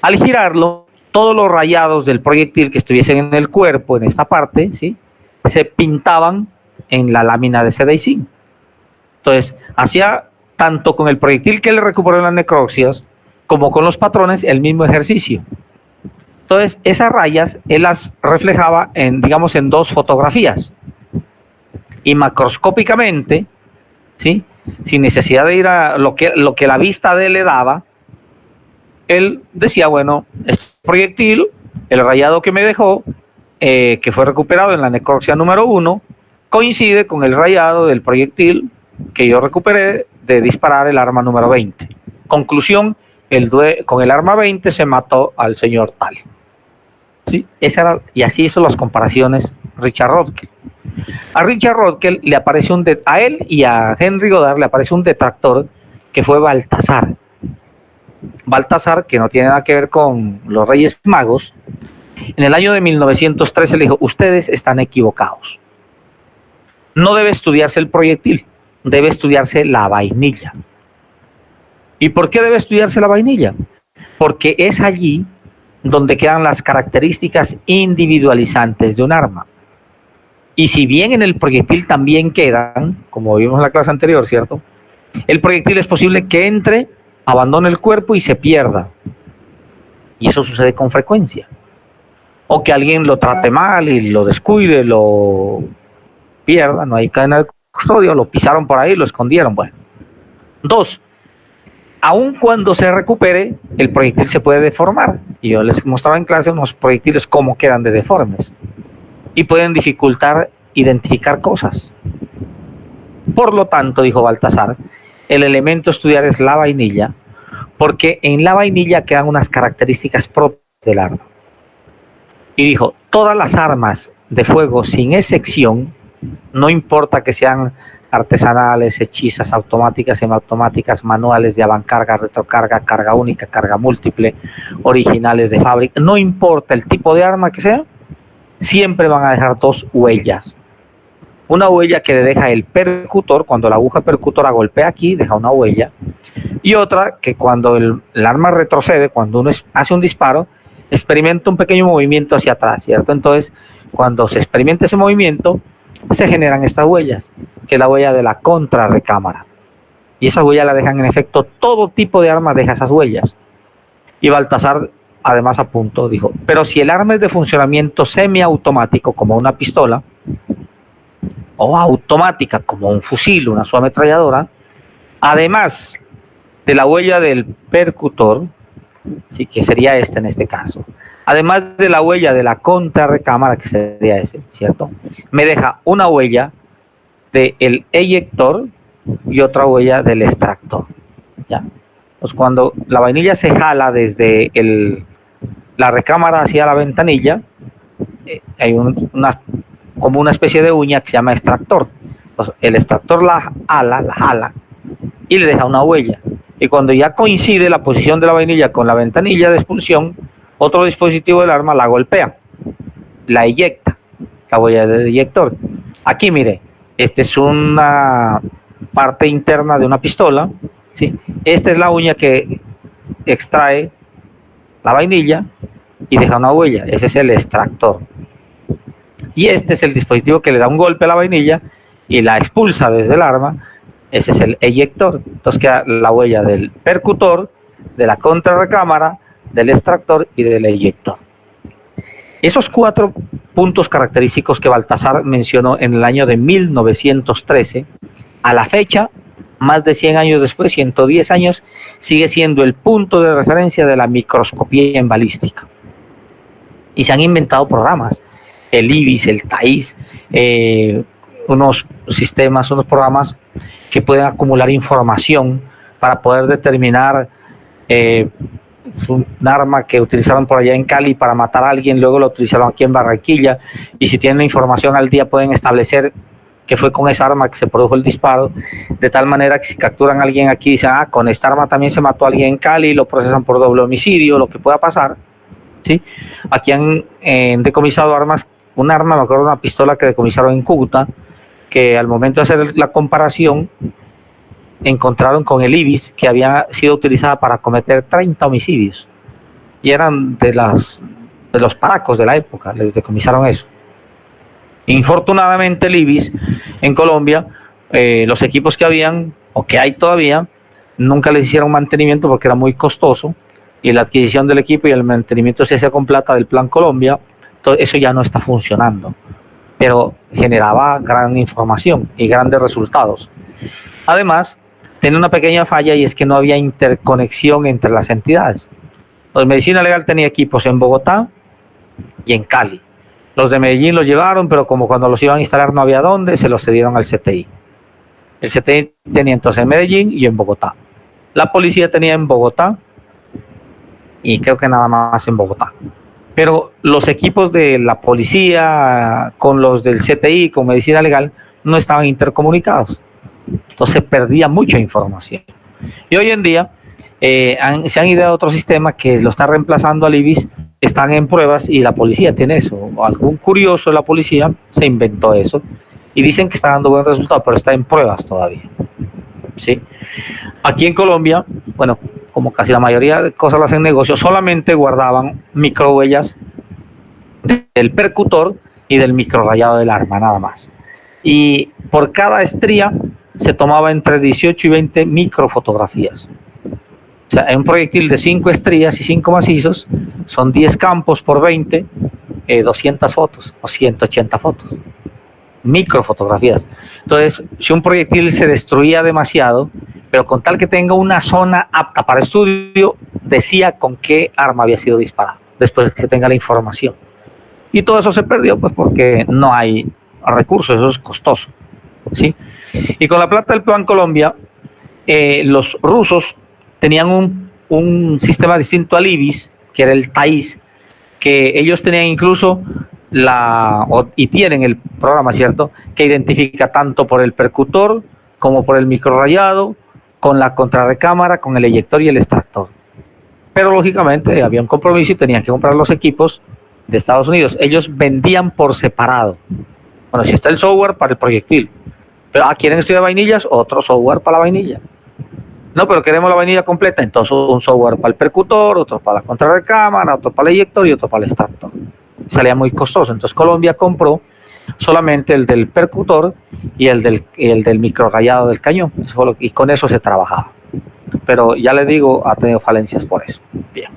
Al girarlo, todos los rayados del proyectil que estuviesen en el cuerpo, en esta parte, ¿sí?, se pintaban en la lámina de seda y zinc. Entonces, hacía tanto con el proyectil que le recuperó en las necropsias, como con los patrones, el mismo ejercicio. Entonces, esas rayas, él las reflejaba en, digamos, en dos fotografías. Y macroscópicamente, ¿sí?, sin necesidad de ir a lo que la vista de él le daba, él decía, bueno, este proyectil, el rayado que me dejó, que fue recuperado en la necropsia número 1, coincide con el rayado del proyectil que yo recuperé de disparar el arma número 20. Conclusión, con el arma 20 se mató al señor tal. ¿Sí? Y así hizo las comparaciones Richard Röntgen. A Richard Röntgen le aparece a él y a Henry Goddard le aparece un detractor que fue Baltasar. Baltasar, que no tiene nada que ver con los Reyes Magos, en el año de 1913 le dijo, ustedes están equivocados. No debe estudiarse el proyectil, debe estudiarse la vainilla. ¿Y por qué debe estudiarse la vainilla? Porque es allí donde quedan las características individualizantes de un arma. Y si bien en el proyectil también quedan, como vimos en la clase anterior, ¿cierto?, el proyectil es posible que entre, abandone el cuerpo y se pierda. Y eso sucede con frecuencia. O que alguien lo trate mal y lo descuide, lo pierda, no hay cadena de custodia, lo pisaron por ahí, lo escondieron. Bueno. 2. Aun cuando se recupere, el proyectil se puede deformar. Y yo les mostraba en clase unos proyectiles cómo quedan de deformes. Y pueden dificultar identificar cosas. Por lo tanto, dijo Baltasar, el elemento a estudiar es la vainilla, porque en la vainilla quedan unas características propias del arma. Y dijo, todas las armas de fuego, sin excepción, no importa que sean artesanales, hechizas, automáticas, semiautomáticas, manuales, de avancarga, retrocarga, carga única, carga múltiple, originales de fábrica, no importa el tipo de arma que sea, siempre van a dejar dos huellas. Una huella que le deja el percutor, cuando la aguja percutora golpea aquí, deja una huella, y otra que cuando el arma retrocede, cuando uno hace un disparo, experimenta un pequeño movimiento hacia atrás, ¿cierto? Entonces, cuando se experimenta ese movimiento, se generan estas huellas, que es la huella de la contrarrecámara. Y esa huella la dejan en efecto, todo tipo de armas deja esas huellas. Y Baltasar además apuntó, dijo, pero si el arma es de funcionamiento semiautomático, como una pistola, o automática, como un fusil, una subametralladora, además de la huella del percutor, sí, que sería en este caso, además de la huella de la contrarrecámara, que sería ¿cierto?, me deja una huella del eyector y otra huella del extractor. ¿Ya? Pues cuando la vainilla se jala desde la recámara hacia la ventanilla, hay como una especie de uña que se llama extractor. Pues el extractor la jala y le deja una huella. Y cuando ya coincide la posición de la vainilla con la ventanilla de expulsión, otro dispositivo del arma la golpea, la eyecta, la huella del eyector. Aquí mire, esta es una parte interna de una pistola, ¿sí? Esta es la uña que extrae la vainilla y deja una huella, ese es el extractor. Y este es el dispositivo que le da un golpe a la vainilla y la expulsa desde el arma, ese es el eyector. Entonces queda la huella del percutor, de la contrarrecámara, del extractor y del eyector. Esos 4 puntos característicos que Baltasar mencionó en el año de 1913, a la fecha, más de 100 años después, 110 años, sigue siendo el punto de referencia de la microscopía en balística. Y se han inventado programas, el IBIS, el TAIS, unos sistemas, unos programas que pueden acumular información para poder determinar un arma que utilizaron por allá en Cali para matar a alguien, luego lo utilizaron aquí en Barranquilla, y si tienen la información al día pueden establecer que fue con esa arma que se produjo el disparo, de tal manera que si capturan a alguien aquí, dicen, con esta arma también se mató a alguien en Cali, lo procesan por doble homicidio, lo que pueda pasar, ¿sí? Aquí han decomisado armas, un arma, me acuerdo, una pistola que decomisaron en Cúcuta, que al momento de hacer la comparación, encontraron con el IBIS que había sido utilizada para cometer 30 homicidios, y eran de los paracos de la época, les decomisaron eso. Infortunadamente el IBIS en Colombia, los equipos que habían o que hay todavía, nunca les hicieron mantenimiento porque era muy costoso, y la adquisición del equipo y el mantenimiento se hacía con plata del Plan Colombia. Todo eso ya no está funcionando, pero generaba gran información y grandes resultados. Además, tenía una pequeña falla, y es que no había interconexión entre las entidades. Los de Medicina Legal tenía equipos en Bogotá y en Cali. Los de Medellín los llevaron, pero como cuando los iban a instalar no había dónde, se los cedieron al CTI. El CTI tenía entonces en Medellín y en Bogotá. La policía tenía en Bogotá y creo que nada más en Bogotá. Pero los equipos de la policía con los del CTI, con Medicina Legal, no estaban intercomunicados. Entonces perdía mucha información. Y hoy en día se han ideado otro sistema que lo está reemplazando al IBIS, están en pruebas y la policía tiene eso. O algún curioso de la policía se inventó eso y dicen que está dando buen resultado, pero está en pruebas todavía. ¿Sí? Aquí en Colombia, bueno, como casi la mayoría de cosas las hacen negocio, solamente guardaban microhuellas del percutor y del microrrayado del arma, nada más. Y por cada estría se tomaba entre 18 y 20 microfotografías. O sea, en un proyectil de 5 estrías y 5 macizos, son 10 campos por 20, 200 fotos o 180 fotos. Microfotografías. Entonces, si un proyectil se destruía demasiado, pero con tal que tenga una zona apta para estudio, decía con qué arma había sido disparado, después de que tenga la información. Y todo eso se perdió, pues porque no hay recursos, eso es costoso, ¿sí? Y con la plata del Plan Colombia, los rusos tenían un sistema distinto al IBIS, que era el TAIS, que ellos tenían incluso y tienen el programa, ¿cierto?, que identifica tanto por el percutor como por el microrrayado, con la contrarrecámara, con el eyector y el extractor. Pero lógicamente había un compromiso y tenían que comprar los equipos de Estados Unidos. Ellos vendían por separado. Bueno, si está el software para el proyectil, pero quieren estudiar vainillas, otro software para la vainilla. No, pero queremos la vainilla completa, entonces un software para el percutor, otro para la contrarrecámara, otro para el eyector y otro para el extractor. Salía muy costoso. Entonces Colombia compró solamente el del percutor y el del microrrayado del cañón, y con eso se trabajaba. Pero ya les digo, ha tenido falencias por eso. Bien.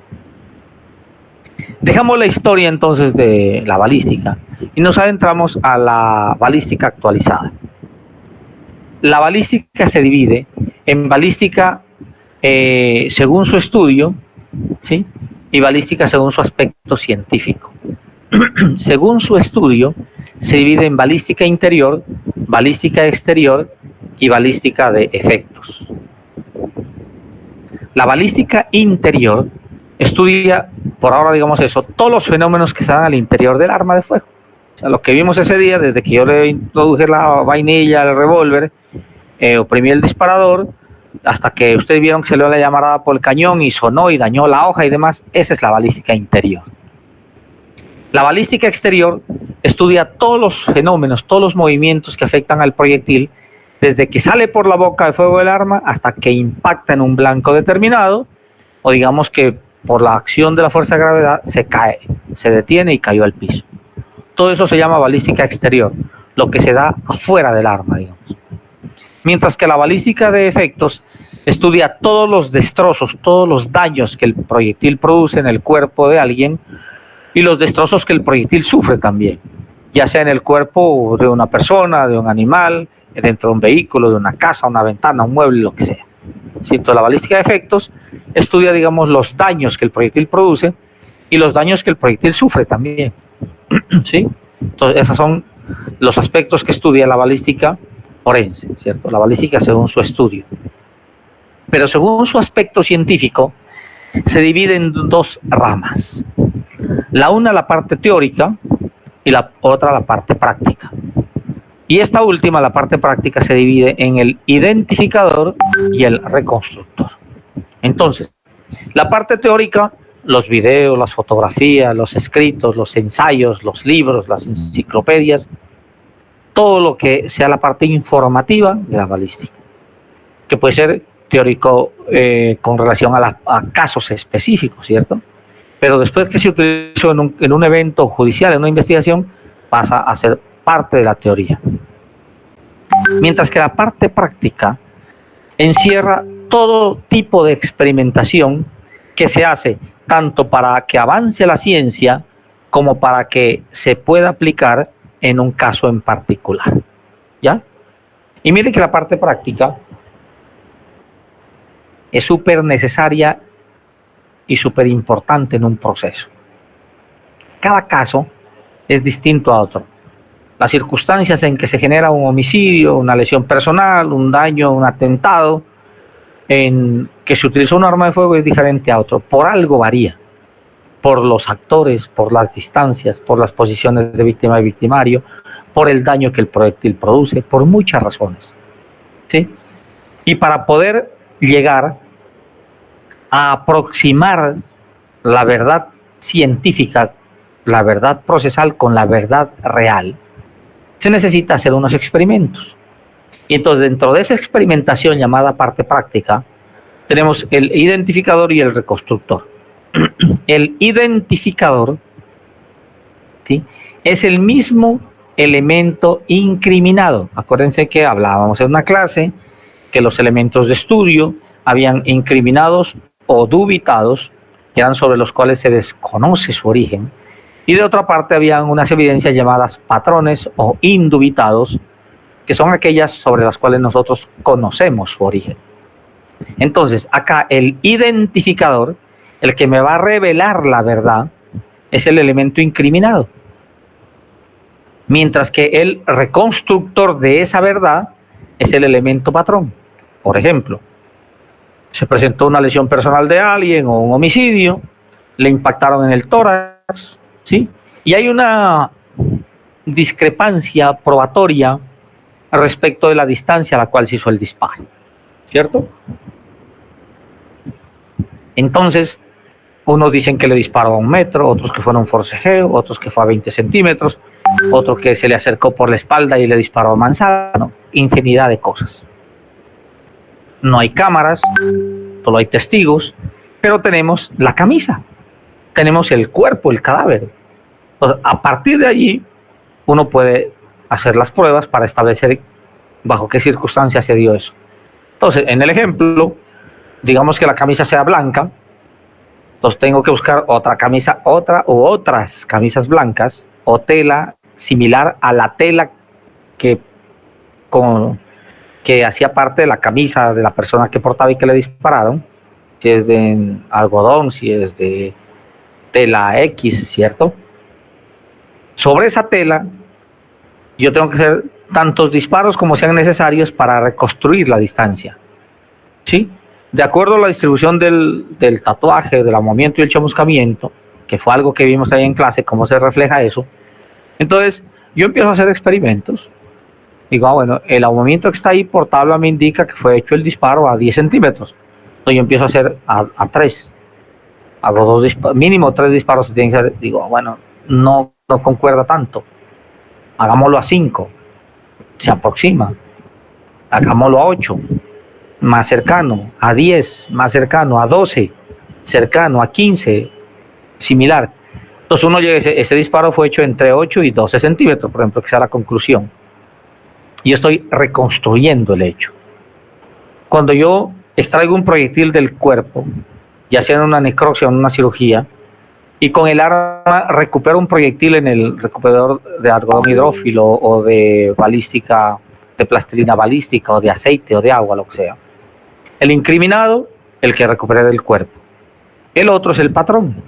Dejamos la historia entonces de la balística y nos adentramos a la balística actualizada. La balística se divide en balística según su estudio, ¿sí?, y balística según su aspecto científico. Según su estudio, se divide en balística interior, balística exterior y balística de efectos. La balística interior estudia, por ahora digamos eso, todos los fenómenos que se dan al interior del arma de fuego. O sea, lo que vimos ese día, desde que yo le introduje la vainilla al revólver, oprimí el disparador, hasta que ustedes vieron que se le dio la llamarada por el cañón y sonó y dañó la hoja y demás, esa es la balística interior. La balística exterior estudia todos los fenómenos, todos los movimientos que afectan al proyectil, desde que sale por la boca de fuego del arma hasta que impacta en un blanco determinado, o digamos que por la acción de la fuerza de gravedad se cae, se detiene y cayó al piso. Todo eso se llama balística exterior, lo que se da afuera del arma, digamos. Mientras que la balística de efectos estudia todos los destrozos, todos los daños que el proyectil produce en el cuerpo de alguien y los destrozos que el proyectil sufre también, ya sea en el cuerpo de una persona, de un animal, dentro de un vehículo, de una casa, una ventana, un mueble, lo que sea. Entonces, la balística de efectos estudia, digamos, los daños que el proyectil produce y los daños que el proyectil sufre también. ¿Sí? Entonces, esos son los aspectos que estudia la balística forense, ¿cierto? La balística según su estudio. Pero según su aspecto científico, se divide en dos ramas. La una, la parte teórica, y la otra, la parte práctica. Y esta última, la parte práctica, se divide en el identificador y el reconstructor. Entonces, la parte teórica, los videos, las fotografías, los escritos, los ensayos, los libros, las enciclopedias, todo lo que sea la parte informativa de la balística, que puede ser teórico con relación a casos específicos, ¿cierto? Pero después que se utilizó en un evento judicial, en una investigación, pasa a ser parte de la teoría. Mientras que la parte práctica encierra todo tipo de experimentación que se hace tanto para que avance la ciencia como para que se pueda aplicar en un caso en particular, ¿ya? Y mire que la parte práctica es súper necesaria y súper importante en un proceso. Cada caso es distinto a otro. Las circunstancias en que se genera un homicidio, una lesión personal, un daño, un atentado, en que se utilizó un arma de fuego es diferente a otro. Por algo varía. Por los actores, por las distancias, por las posiciones de víctima y victimario, por el daño que el proyectil produce, por muchas razones, ¿sí? Y para poder llegar a aproximar la verdad científica, la verdad procesal con la verdad real, se necesita hacer unos experimentos. Y entonces, dentro de esa experimentación llamada parte práctica, tenemos el identificador y el reconstructor. El identificador, ¿sí?, es el mismo elemento incriminado. Acuérdense que hablábamos en una clase que los elementos de estudio habían incriminados o dubitados, que eran sobre los cuales se desconoce su origen, y de otra parte habían unas evidencias llamadas patrones o indubitados, que son aquellas sobre las cuales nosotros conocemos su origen. Entonces, acá el identificador, el que me va a revelar la verdad, es el elemento incriminado. Mientras que el reconstructor de esa verdad es el elemento patrón. Por ejemplo, se presentó una lesión personal de alguien o un homicidio, le impactaron en el tórax, ¿sí? Y hay una discrepancia probatoria respecto de la distancia a la cual se hizo el disparo, ¿cierto? Entonces, unos dicen que le disparó a 1 metro, otros que fue en un forcejeo, otros que fue a 20 centímetros, otro que se le acercó por la espalda y le disparó a manzana, ¿no? Infinidad de cosas. No hay cámaras, solo hay testigos, pero tenemos la camisa, tenemos el cuerpo, el cadáver. Entonces, a partir de allí, uno puede hacer las pruebas para establecer bajo qué circunstancias se dio eso. Entonces, en el ejemplo, digamos que la camisa sea blanca, entonces tengo que buscar otra camisa, otras camisas blancas o tela similar a la tela que hacía parte de la camisa de la persona que portaba y que le dispararon, si es de algodón, si es de tela X, ¿cierto? Sobre esa tela yo tengo que hacer tantos disparos como sean necesarios para reconstruir la distancia, ¿sí? De acuerdo a la distribución del tatuaje, del ahumamiento y el chamuscamiento, que fue algo que vimos ahí en clase, cómo se refleja eso. Entonces, yo empiezo a hacer experimentos. Digo, bueno, el ahumamiento que está ahí por tabla me indica que fue hecho el disparo a 10 centímetros. Entonces, yo empiezo a hacer a 3. Hago 2 disparos, mínimo 3 disparos se tienen que hacer. Digo, bueno, no concuerda tanto. Hagámoslo a 5. Se aproxima. Hagámoslo a 8. Más cercano, a 10, más cercano, a 12, cercano, a 15, similar. Entonces uno llega, ese disparo fue hecho entre 8 y 12 centímetros, por ejemplo, que sea la conclusión. Y yo estoy reconstruyendo el hecho. Cuando yo extraigo un proyectil del cuerpo, ya sea en una necropsia o en una cirugía, y con el arma recupero un proyectil en el recuperador de algodón hidrófilo o de balística, de plastilina balística o de aceite o de agua, lo que sea. El incriminado, el que recuperé del cuerpo. El otro es el patrón.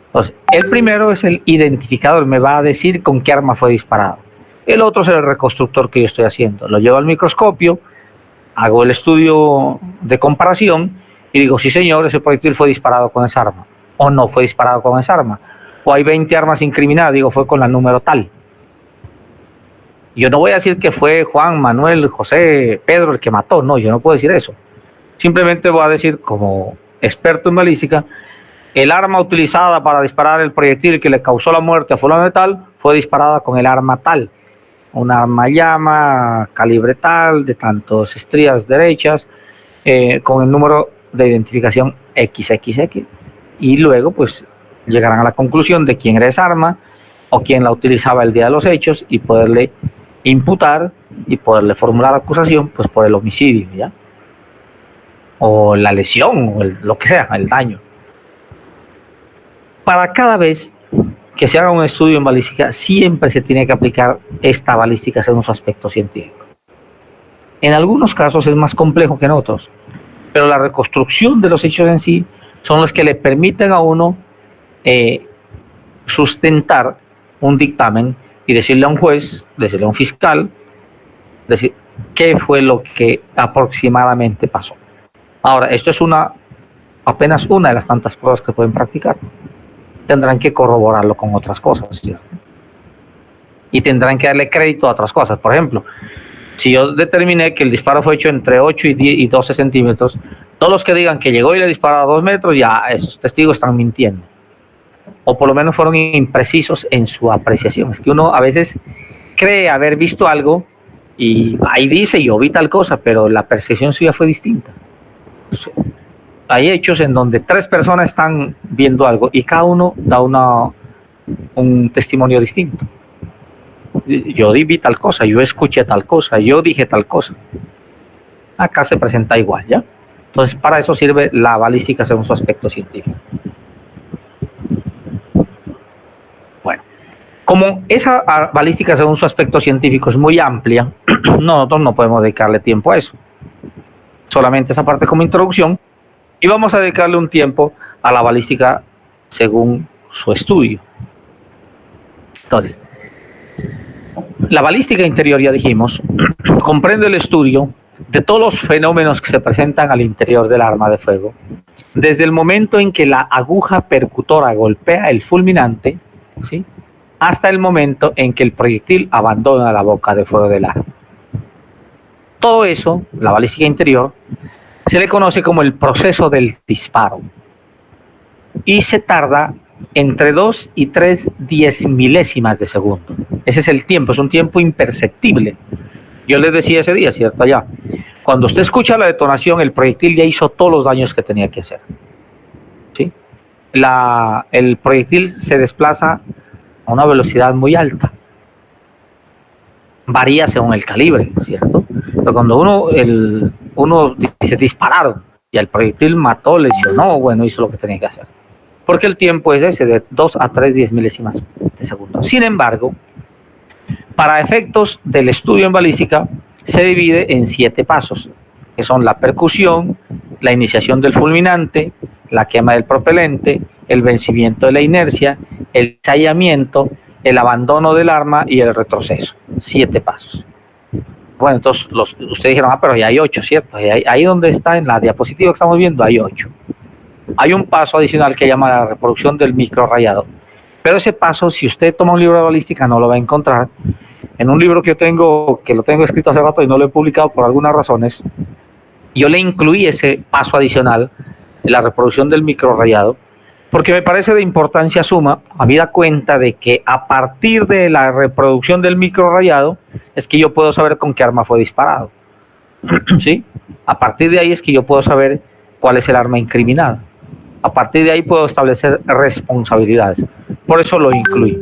Entonces, el primero es el identificador, me va a decir con qué arma fue disparado. El otro es el reconstructor que yo estoy haciendo. Lo llevo al microscopio, hago el estudio de comparación y digo, sí señor, ese proyectil fue disparado con esa arma. O no fue disparado con esa arma. O hay 20 armas incriminadas, digo, fue con la número tal. Yo no voy a decir que fue Juan, Manuel, José, Pedro el que mató, no, yo no puedo decir eso. Simplemente voy a decir, como experto en balística, el arma utilizada para disparar el proyectil que le causó la muerte a fulano de tal fue disparada con el arma tal, un arma llama, calibre tal, de tantos estrías derechas, con el número de identificación XXX, y luego pues llegarán a la conclusión de quién era esa arma o quién la utilizaba el día de los hechos y poderle imputar y poderle formular acusación pues por el homicidio, ¿ya? O la lesión, o lo que sea, el daño. Para cada vez que se haga un estudio en balística, siempre se tiene que aplicar esta balística según su aspecto científico. En algunos casos es más complejo que en otros, pero la reconstrucción de los hechos en sí son los que le permiten a uno sustentar un dictamen y decirle a un juez, decirle a un fiscal, decir qué fue lo que aproximadamente pasó. Ahora, esto es apenas una de las tantas pruebas que pueden practicar. Tendrán que corroborarlo con otras cosas, ¿cierto? Y tendrán que darle crédito a otras cosas. Por ejemplo, si yo determiné que el disparo fue hecho entre 8 y 12 centímetros, todos los que digan que llegó y le disparó a 2 metros, ya esos testigos están mintiendo. O por lo menos fueron imprecisos en su apreciación. Es que uno a veces cree haber visto algo y ahí dice, yo vi tal cosa, pero la percepción suya fue distinta. Hay hechos en donde 3 personas están viendo algo y cada uno da un testimonio distinto. Yo vi tal cosa, yo escuché tal cosa, yo dije tal cosa. Acá se presenta igual, ¿ya? Entonces, para eso sirve la balística según su aspecto científico. Bueno, como esa balística según su aspecto científico es muy amplia, nosotros no podemos dedicarle tiempo a eso. Solamente esa parte como introducción. Y vamos a dedicarle un tiempo a la balística según su estudio. Entonces, la balística interior, ya dijimos, comprende el estudio de todos los fenómenos que se presentan al interior del arma de fuego, desde el momento en que la aguja percutora golpea el fulminante, ¿sí?, hasta el momento en que el proyectil abandona la boca de fuego del arma. Todo eso, la balística interior, se le conoce como el proceso del disparo y se tarda entre 2 y 3 diezmilésimas de segundo. Ese es el tiempo, es un tiempo imperceptible. Yo les decía ese día, ¿cierto? Allá, cuando usted escucha la detonación, el proyectil ya hizo todos los daños que tenía que hacer, ¿sí? El proyectil se desplaza a una velocidad muy alta. Varía según el calibre, ¿cierto? Pero cuando uno dice dispararon y el proyectil mató, lesionó, bueno, hizo lo que tenía que hacer. Porque el tiempo es ese, de 2 a 3 diezmilésimas de segundo. Sin embargo, para efectos del estudio en balística, se divide en 7 pasos, que son la percusión, la iniciación del fulminante, la quema del propelente, el vencimiento de la inercia, el ensayamiento, el abandono del arma y el retroceso. 7 pasos. Bueno, entonces ustedes dijeron, pero ya hay 8, ¿cierto? Ahí donde está en la diapositiva que estamos viendo, hay 8. Hay un paso adicional que llama la reproducción del microrrayado. Pero ese paso, si usted toma un libro de balística, no lo va a encontrar. En un libro que yo tengo, que lo tengo escrito hace rato y no lo he publicado por algunas razones, yo le incluí ese paso adicional, la reproducción del microrrayado, porque me parece de importancia suma, habida cuenta de que a partir de la reproducción del microrrayado es que yo puedo saber con qué arma fue disparado. ¿Sí? A partir de ahí es que yo puedo saber cuál es el arma incriminada. A partir de ahí puedo establecer responsabilidades. Por eso lo incluí.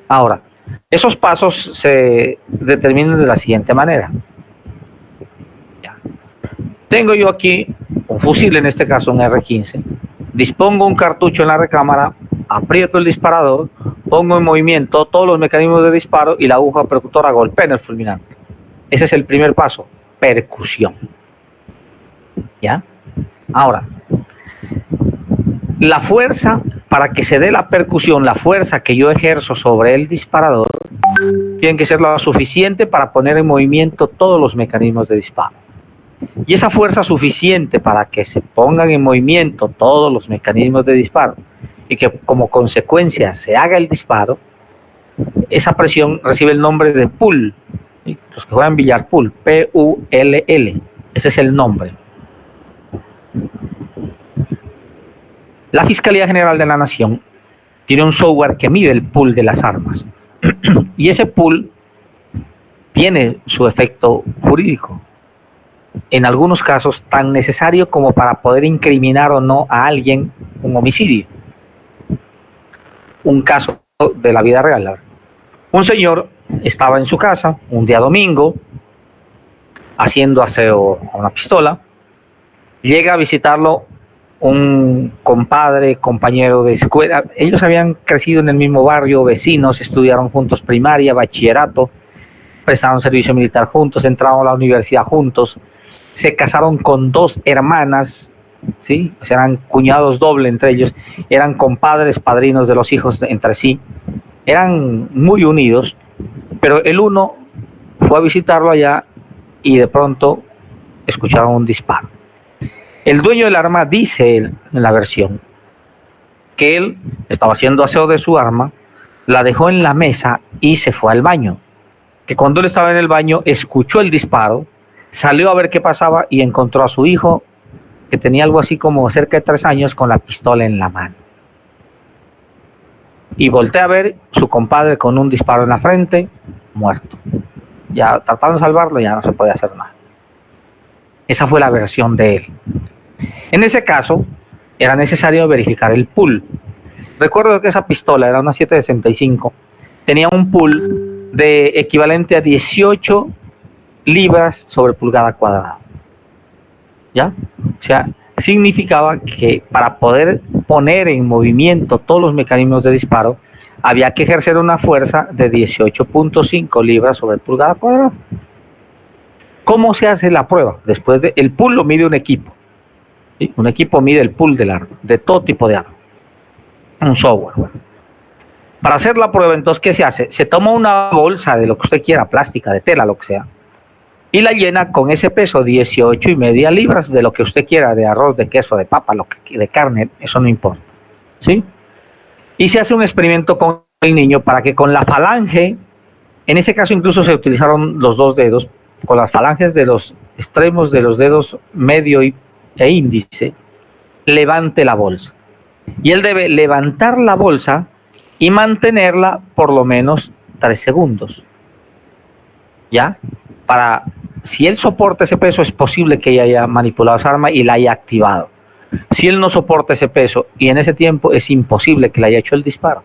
Ahora, esos pasos se determinan de la siguiente manera. Tengo yo aquí un fusil, en este caso un R15. Dispongo un cartucho en la recámara, aprieto el disparador, pongo en movimiento todos los mecanismos de disparo y la aguja percutora golpea en el fulminante. Ese es el primer paso, percusión. ¿Ya? Ahora, la fuerza, para que se dé la percusión, la fuerza que yo ejerzo sobre el disparador, tiene que ser lo suficiente para poner en movimiento todos los mecanismos de disparo. Y esa fuerza suficiente para que se pongan en movimiento todos los mecanismos de disparo y que como consecuencia se haga el disparo, esa presión recibe el nombre de pull, ¿sí? Los que juegan billar, pool, P-U-L-L, ese es el nombre. La Fiscalía General de la Nación tiene un software que mide el pool de las armas. Y ese pool tiene su efecto jurídico. En algunos casos tan necesario como para poder incriminar o no a alguien un homicidio. Un caso de la vida real. Un señor estaba en su casa un día domingo haciendo aseo a una pistola. Llega a visitarlo un compadre, compañero de escuela. Ellos habían crecido en el mismo barrio, vecinos, estudiaron juntos primaria, bachillerato, prestaron servicio militar juntos, entraron a la universidad juntos, se casaron con 2 hermanas, ¿sí? O sea, eran cuñados doble entre ellos, eran compadres, padrinos de los hijos entre sí, eran muy unidos, pero el uno fue a visitarlo allá y de pronto escucharon un disparo. El dueño del arma dice él, en la versión, que él estaba haciendo aseo de su arma, la dejó en la mesa y se fue al baño. Que cuando él estaba en el baño escuchó el disparo, salió a ver qué pasaba y encontró a su hijo, que tenía algo así como cerca de 3 años, con la pistola en la mano. Y voltea a ver su compadre con un disparo en la frente, muerto. Ya trataron de salvarlo, ya no se podía hacer nada. Esa fue la versión de él. En ese caso, era necesario verificar el pool. Recuerdo que esa pistola era una 765, tenía un pool de equivalente a 18 libras sobre pulgada cuadrada. ¿Ya? O sea, significaba que para poder poner en movimiento todos los mecanismos de disparo, había que ejercer una fuerza de 18.5 libras sobre pulgada cuadrada. ¿Cómo se hace la prueba? Después de, el pool lo mide un equipo. ¿Sí? Un equipo mide el pool del arma, de todo tipo de arma. Un software. Bueno. Para hacer la prueba, entonces, ¿qué se hace? Se toma una bolsa de lo que usted quiera, plástica, de tela, lo que sea, y la llena con ese peso, 18,5 libras, de lo que usted quiera, de arroz, de queso, de papa, de carne, eso no importa. ¿Sí? Y se hace un experimento con el niño para que con la falange, en ese caso incluso se utilizaron los 2 dedos, con las falanges de los extremos de los dedos medio e índice, levante la bolsa. Y él debe levantar la bolsa y mantenerla por lo menos 3 segundos. ¿Ya? Para, si él soporta ese peso, es posible que ella haya manipulado esa arma y la haya activado. Si él no soporta ese peso y en ese tiempo, es imposible que le haya hecho el disparo.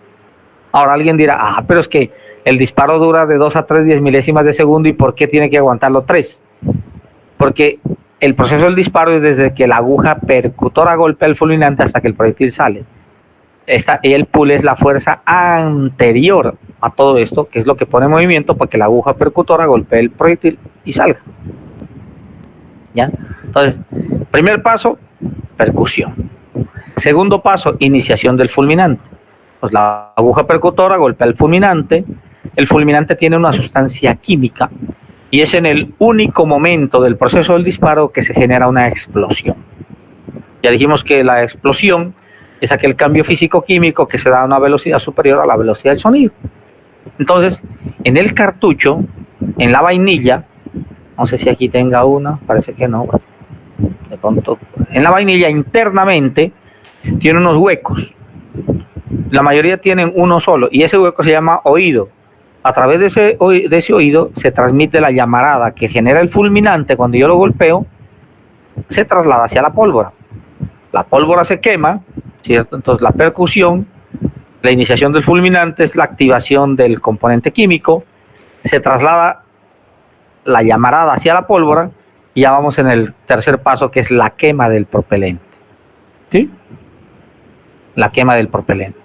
Ahora alguien dirá, pero es que el disparo dura de 2 a 3 10 milésimas de segundo, ¿y por qué tiene que aguantarlo 3? Porque el proceso del disparo es desde que la aguja percutora golpea el fulminante hasta que el proyectil sale. El pull es la fuerza anterior a todo esto, que es lo que pone en movimiento para que la aguja percutora golpee el proyectil y salga. ¿Ya? Entonces, primer paso, percusión. Segundo paso, iniciación del fulminante. Pues la aguja percutora golpea el fulminante tiene una sustancia química y es en el único momento del proceso del disparo que se genera una explosión. Ya dijimos que la explosión es aquel cambio físico-químico que se da a una velocidad superior a la velocidad del sonido. Entonces, en el cartucho, en la vainilla, no sé si aquí tenga una, parece que no, de pronto, en la vainilla internamente tiene unos huecos. La mayoría tienen uno solo y ese hueco se llama oído. A través de ese oído se transmite la llamarada que genera el fulminante. Cuando yo lo golpeo, se traslada hacia la pólvora. La pólvora se quema, ¿cierto? Entonces la percusión, la iniciación del fulminante es la activación del componente químico, se traslada la llamarada hacia la pólvora y ya vamos en el tercer paso, que es la quema del propelente. ¿Sí? La quema del propelente.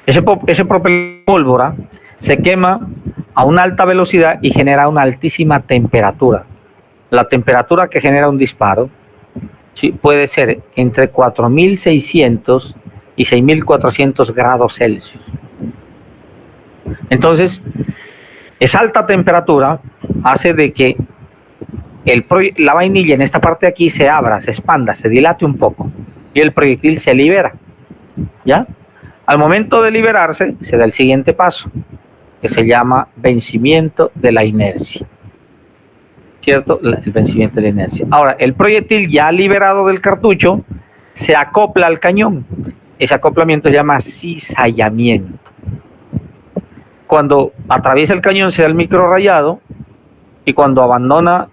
Ese propelente pólvora se quema a una alta velocidad y genera una altísima temperatura. La temperatura que genera un disparo, ¿sí?, puede ser entre 4.600 y 6.400 grados Celsius. Entonces, esa alta temperatura hace de que la vainilla en esta parte de aquí se abra, se expanda, se dilate un poco y el proyectil se libera. ¿Ya? Al momento de liberarse, se da el siguiente paso, que se llama vencimiento de la inercia. ¿cierto? El vencimiento de la inercia. Ahora, el proyectil ya liberado del cartucho se acopla al cañón. Ese acoplamiento se llama cizallamiento. Cuando atraviesa el cañón se da el micro rayado y cuando abandona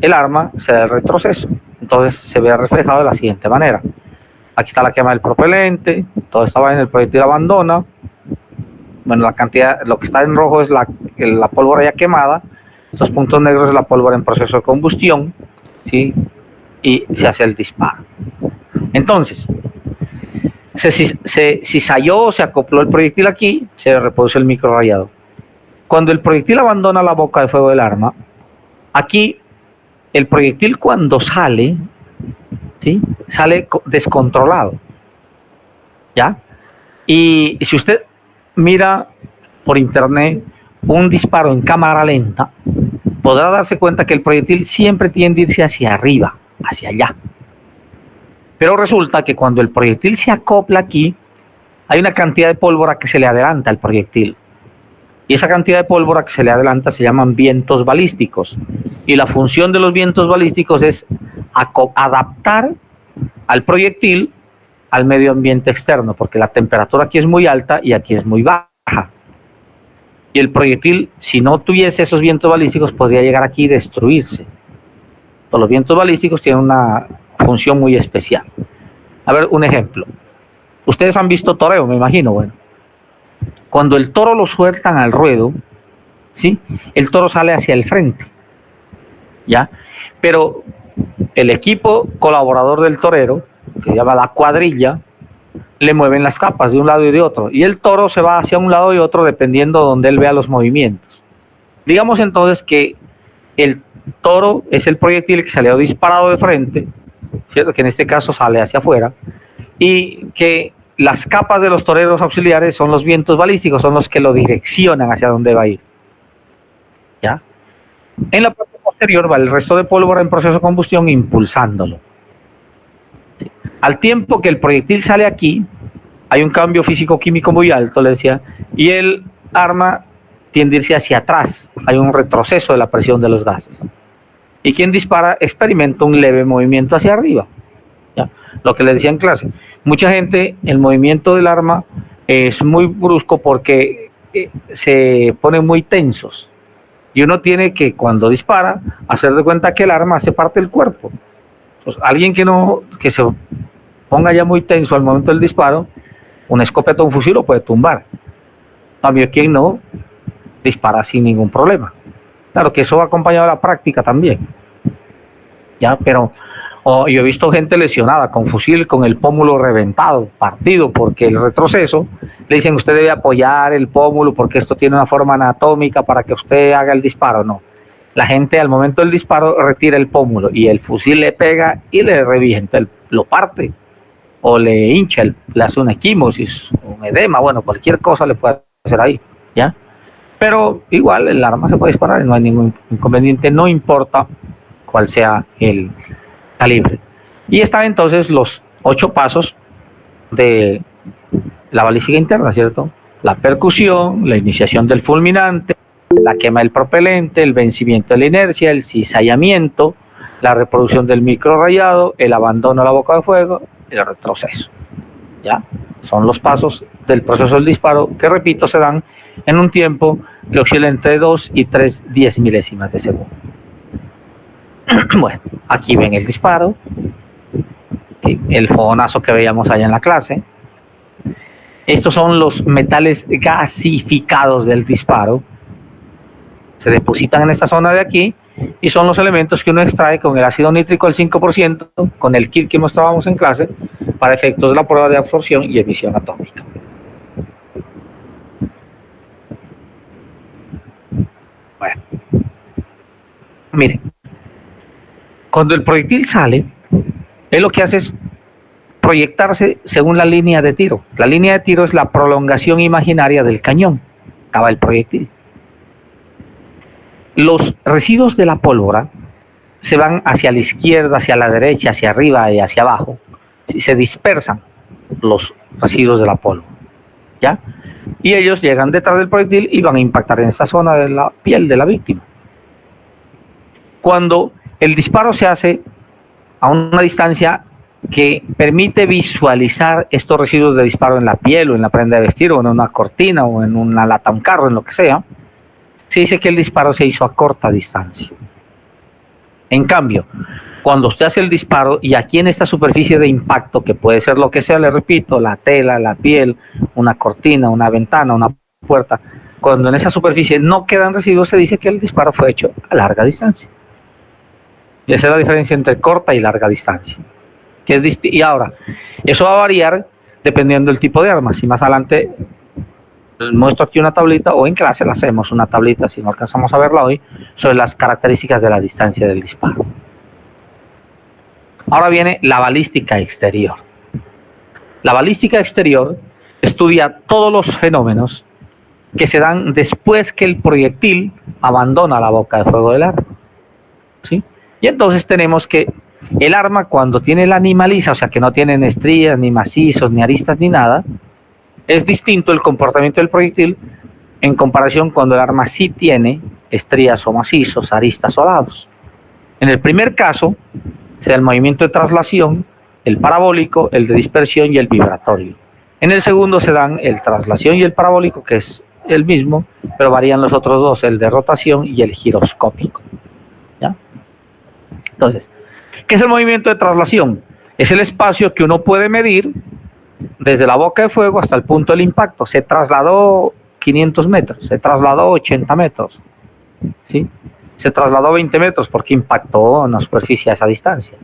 el arma se da el retroceso. Entonces se ve reflejado de la siguiente manera. Aquí está la quema del propelente, todo estaba en el proyectil abandona. Bueno, la cantidad, lo que está en rojo es la pólvora ya quemada. Estos puntos negros es la pólvora en proceso de combustión, ¿sí? Y se hace el disparo. Entonces, se cizalló, se acopló el proyectil aquí, se reproduce el micro rayado. Cuando el proyectil abandona la boca de fuego del arma, aquí el proyectil cuando sale, ¿sí? Sale descontrolado, ¿ya? Y si usted mira por internet un disparo en cámara lenta, podrá darse cuenta que el proyectil siempre tiende a irse hacia arriba, hacia allá. Pero resulta que cuando el proyectil se acopla aquí, hay una cantidad de pólvora que se le adelanta al proyectil. Y esa cantidad de pólvora que se le adelanta se llaman vientos balísticos. Y la función de los vientos balísticos es adaptar al proyectil al medio ambiente externo, porque la temperatura aquí es muy alta y aquí es muy baja. Y el proyectil, si no tuviese esos vientos balísticos, podría llegar aquí y destruirse. Pero los vientos balísticos tienen una función muy especial. A ver, un ejemplo. Ustedes han visto toreo, me imagino, bueno. Cuando el toro lo sueltan al ruedo, ¿sí? El toro sale hacia el frente, ¿ya? Pero el equipo colaborador del torero, que se llama la cuadrilla, le mueven las capas de un lado y de otro. Y el toro se va hacia un lado y otro dependiendo de donde él vea los movimientos. Digamos entonces que el toro es el proyectil que salió disparado de frente, ¿cierto? Que en este caso sale hacia afuera, y que las capas de los toreros auxiliares son los vientos balísticos, son los que lo direccionan hacia dónde va a ir, ¿ya? En la parte posterior va el resto de pólvora en proceso de combustión impulsándolo. ¿Sí? Al tiempo que el proyectil sale aquí, hay un cambio físico-químico muy alto, le decía, y el arma tiende a irse hacia atrás, hay un retroceso de la presión de los gases. Y quien dispara experimenta un leve movimiento hacia arriba, ¿ya? Lo que le decía en clase. Mucha gente, el movimiento del arma es muy brusco porque se ponen muy tensos. Y uno tiene que, cuando dispara, hacer de cuenta que el arma hace parte del cuerpo. Pues alguien que se ponga ya muy tenso al momento del disparo, un escopeta o un fusil lo puede tumbar. También quien no, dispara sin ningún problema. Claro que eso va acompañado de la práctica también. Ya, pero yo he visto gente lesionada con fusil, con el pómulo reventado, partido, porque el retroceso, le dicen usted debe apoyar el pómulo porque esto tiene una forma anatómica para que usted haga el disparo. No, la gente al momento del disparo retira el pómulo y el fusil le pega y le revienta, lo parte o le hincha, le hace una equimosis, un edema, bueno, cualquier cosa le puede hacer ahí, ¿ya? Pero igual el arma se puede disparar y no hay ningún inconveniente, no importa cuál sea el calibre. Y están entonces los 8 pasos de la balística interna, ¿cierto? La percusión, la iniciación del fulminante, la quema del propelente, el vencimiento de la inercia, el cizallamiento, la reproducción del microrrayado, el abandono a la boca de fuego y el retroceso. ¿Ya? Son los pasos del proceso del disparo que, repito, se dan en un tiempo que oscila entre 2 y 3 10 milésimas de segundo. Bueno, aquí ven el disparo, el fogonazo que veíamos allá en la clase. Estos son los metales gasificados del disparo. Se depositan en esta zona de aquí y son los elementos que uno extrae con el ácido nítrico al 5%, con el kit que mostrábamos en clase, para efectos de la prueba de absorción y emisión atómica. Bueno, miren. Cuando el proyectil sale, él lo que hace es proyectarse según la línea de tiro. La línea de tiro es la prolongación imaginaria del cañón. Acaba el proyectil. Los residuos de la pólvora se van hacia la izquierda, hacia la derecha, hacia arriba y hacia abajo. Se dispersan los residuos de la pólvora, ¿ya? Y ellos llegan detrás del proyectil y van a impactar en esta zona de la piel de la víctima. cuando el disparo se hace a una distancia que permite visualizar estos residuos de disparo en la piel o en la prenda de vestir o en una cortina o en una lata, un carro, en lo que sea, se dice que el disparo se hizo a corta distancia. En cambio, cuando usted hace el disparo y aquí en esta superficie de impacto, que puede ser lo que sea, le repito, la tela, la piel, una cortina, una ventana, una puerta, cuando en esa superficie no quedan residuos, se dice que el disparo fue hecho a larga distancia. Y esa es la diferencia entre corta y larga distancia. Y ahora, eso va a variar dependiendo del tipo de arma. Si más adelante muestro aquí una tablita, o en clase la hacemos una tablita, si no alcanzamos a verla hoy, sobre las características de la distancia del disparo. Ahora viene la balística exterior. La balística exterior estudia todos los fenómenos que se dan después que el proyectil abandona la boca de fuego del arma, ¿sí? Y entonces tenemos que el arma, cuando tiene la animaliza, o sea que no tienen estrías, ni macizos, ni aristas, ni nada, es distinto el comportamiento del proyectil en comparación cuando el arma sí tiene estrías o macizos, aristas o lados. En el primer caso, se da el movimiento de traslación, el parabólico, el de dispersión y el vibratorio. En el segundo se dan el traslación y el parabólico, que es el mismo, pero varían los otros dos, el de rotación y el giroscópico. ¿Ya? Entonces, ¿qué es el movimiento de traslación? Es el espacio que uno puede medir desde la boca de fuego hasta el punto del impacto. Se trasladó 500 metros, se trasladó 80 metros, ¿sí? Se trasladó 20 metros porque impactó en la superficie a esa distancia.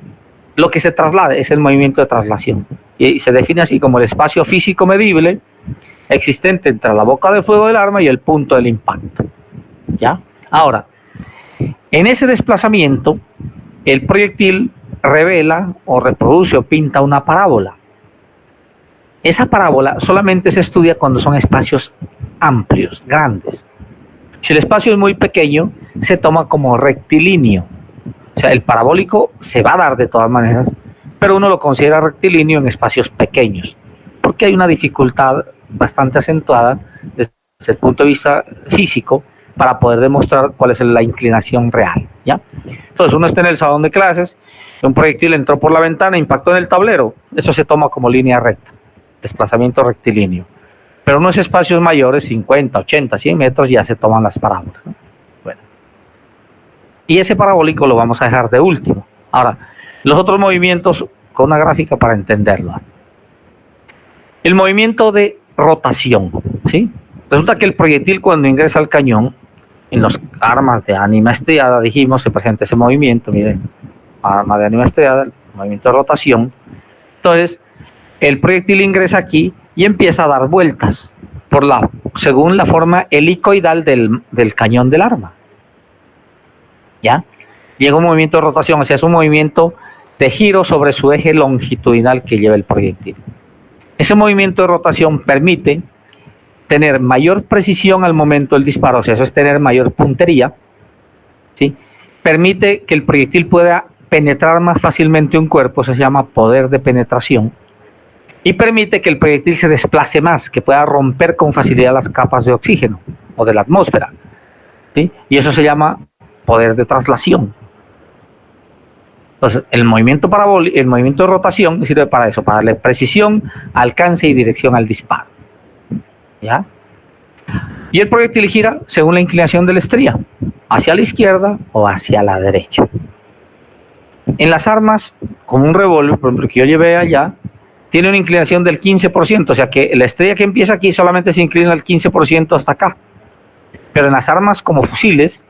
Lo que se traslada es el movimiento de traslación y se define así como el espacio físico medible existente entre la boca de fuego del arma y el punto del impacto. ¿Ya? Ahora, en ese desplazamiento, el proyectil revela o reproduce o pinta una parábola. Esa parábola solamente se estudia cuando son espacios amplios, grandes. Si el espacio es muy pequeño, se toma como rectilíneo. O sea, el parabólico se va a dar de todas maneras, pero uno lo considera rectilíneo en espacios pequeños, porque hay una dificultad bastante acentuada desde el punto de vista físico para poder demostrar cuál es la inclinación real, ¿ya? Entonces uno está en el salón de clases, un proyectil entró por la ventana, impactó en el tablero, eso se toma como línea recta, desplazamiento rectilíneo. Pero unos espacios mayores, 50, 80, 100 metros, ya se toman las parábolas, ¿no? Bueno. Y ese parabólico lo vamos a dejar de último. Ahora, los otros movimientos, con una gráfica para entenderlo. El movimiento de rotación, ¿sí? Resulta que el proyectil, cuando ingresa al cañón, en las armas de ánima estriada, dijimos, se presenta ese movimiento, miren, arma de ánima estriada, el movimiento de rotación. Entonces, el proyectil ingresa aquí y empieza a dar vueltas según la forma helicoidal del cañón del arma. ¿Ya? Llega un movimiento de rotación, o sea, es un movimiento de giro sobre su eje longitudinal que lleva el proyectil. Ese movimiento de rotación permite tener mayor precisión al momento del disparo, o sea, eso es tener mayor puntería, ¿sí? Permite que el proyectil pueda penetrar más fácilmente un cuerpo, eso se llama poder de penetración, y permite que el proyectil se desplace más, que pueda romper con facilidad las capas de oxígeno o de la atmósfera, ¿sí? Y eso se llama poder de traslación. Entonces, el movimiento de rotación sirve para eso, para darle precisión, alcance y dirección al disparo. ¿Ya? Y el proyectil gira según la inclinación de la estría, hacia la izquierda o hacia la derecha. En las armas, como un revólver, por ejemplo, que yo llevé allá, tiene una inclinación del 15%, o sea que la estrella que empieza aquí solamente se inclina al 15% hasta acá. Pero en las armas como fusiles,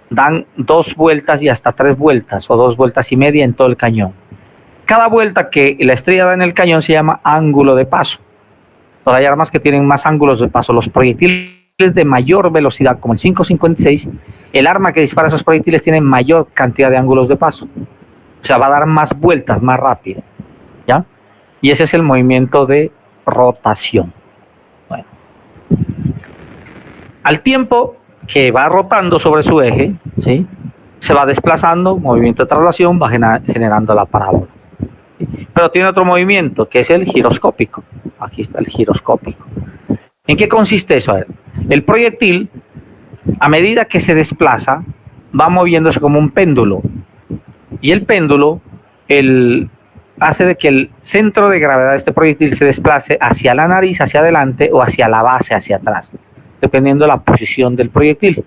dan 2 vueltas y hasta 3 vueltas, o 2 vueltas y media en todo el cañón. Cada vuelta que la estrella da en el cañón se llama ángulo de paso. Hay armas que tienen más ángulos de paso. Los proyectiles de mayor velocidad, como el 5.56, el arma que dispara esos proyectiles tiene mayor cantidad de ángulos de paso. O sea, va a dar más vueltas, más rápido. ¿Ya? Y ese es el movimiento de rotación. Bueno. Al tiempo que va rotando sobre su eje, ¿sí? Se va desplazando, movimiento de traslación, va generando la parábola. ¿Sí? Pero tiene otro movimiento, que es el giroscópico. Aquí está el giroscópico. ¿En qué consiste eso? A ver, el proyectil, a medida que se desplaza, va moviéndose como un péndulo. Y el péndulo hace de que el centro de gravedad de este proyectil se desplace hacia la nariz, hacia adelante, o hacia la base, hacia atrás, dependiendo de la posición del proyectil.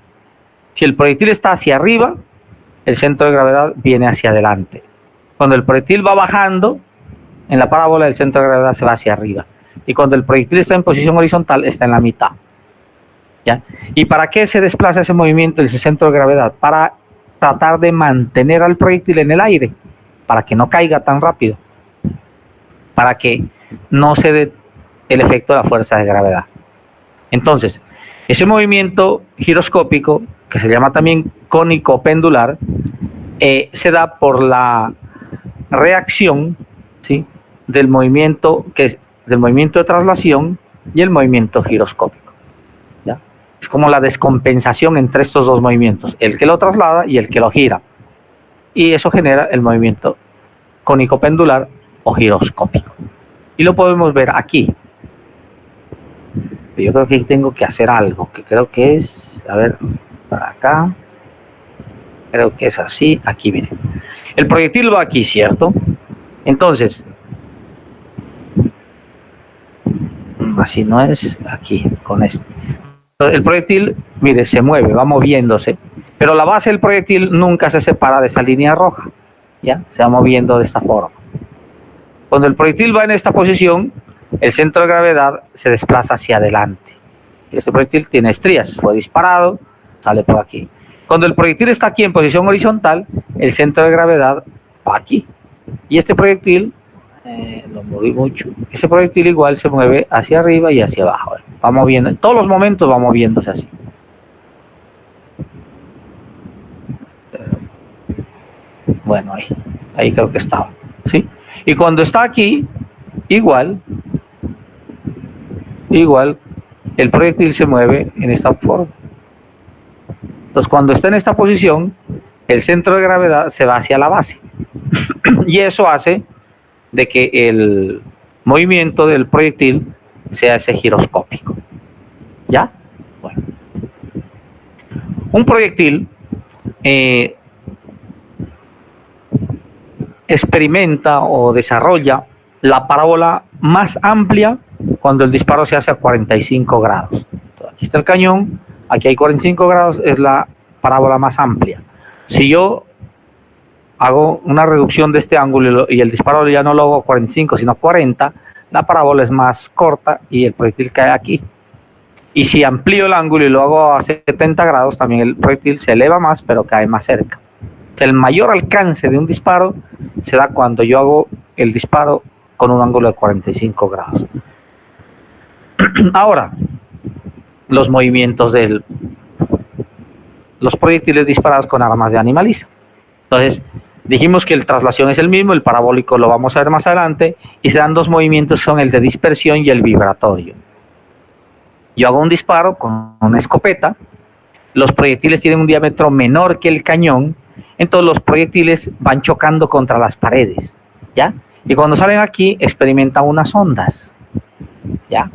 Si el proyectil está hacia arriba, el centro de gravedad viene hacia adelante. Cuando el proyectil va bajando, en la parábola el centro de gravedad se va hacia arriba. Y cuando el proyectil está en posición horizontal, está en la mitad. ¿Ya? ¿Y para qué se desplaza ese movimiento, ese centro de gravedad? Para tratar de mantener al proyectil en el aire, para que no caiga tan rápido, para que no se dé el efecto de la fuerza de gravedad. Entonces, ese movimiento giroscópico, que se llama también cónico pendular, se da por la reacción, ¿sí?, del movimiento de traslación y el movimiento giroscópico. ¿Ya? Es como la descompensación entre estos dos movimientos, el que lo traslada y el que lo gira. Y eso genera el movimiento cónico pendular o giroscópico. Y lo podemos ver aquí. Yo creo que tengo que hacer algo, que creo que es, a ver, para acá, creo que es así, aquí miren. El proyectil va aquí, ¿cierto? Entonces, así no es, aquí, con este. El proyectil, mire, se mueve, va moviéndose, pero la base del proyectil nunca se separa de esa línea roja, ¿ya? Se va moviendo de esta forma. Cuando el proyectil va en esta posición, el centro de gravedad se desplaza hacia adelante. Este proyectil tiene estrías, fue disparado, sale por aquí. Cuando el proyectil está aquí en posición horizontal, el centro de gravedad va aquí. Y este proyectil, lo moví mucho, ese proyectil igual se mueve hacia arriba y hacia abajo. Va moviendo, en todos los momentos va moviéndose así. Bueno, ahí creo que estaba, ¿sí? Y cuando está aquí, igual, el proyectil se mueve en esta forma. Entonces, cuando está en esta posición, el centro de gravedad se va hacia la base. Y eso hace de que el movimiento del proyectil sea ese giroscópico. ¿Ya? Bueno. Un proyectil experimenta o desarrolla la parábola más amplia cuando el disparo se hace a 45 grados. Entonces, aquí está el cañón, aquí hay 45 grados, es la parábola más amplia. Si yo hago una reducción de este ángulo y el disparo ya no lo hago a 45, sino a 40, la parábola es más corta y el proyectil cae aquí. Y si amplío el ángulo y lo hago a 70 grados, también el proyectil se eleva más, pero cae más cerca. El mayor alcance de un disparo se da cuando yo hago el disparo con un ángulo de 45 grados. Ahora, los movimientos de los proyectiles disparados con armas de animaliza. Entonces, dijimos que el traslación es el mismo, el parabólico lo vamos a ver más adelante, y se dan dos movimientos, son el de dispersión y el vibratorio. Yo hago un disparo con una escopeta, los proyectiles tienen un diámetro menor que el cañón, entonces los proyectiles van chocando contra las paredes, ¿ya? Y cuando salen aquí, experimentan unas ondas, ¿ya?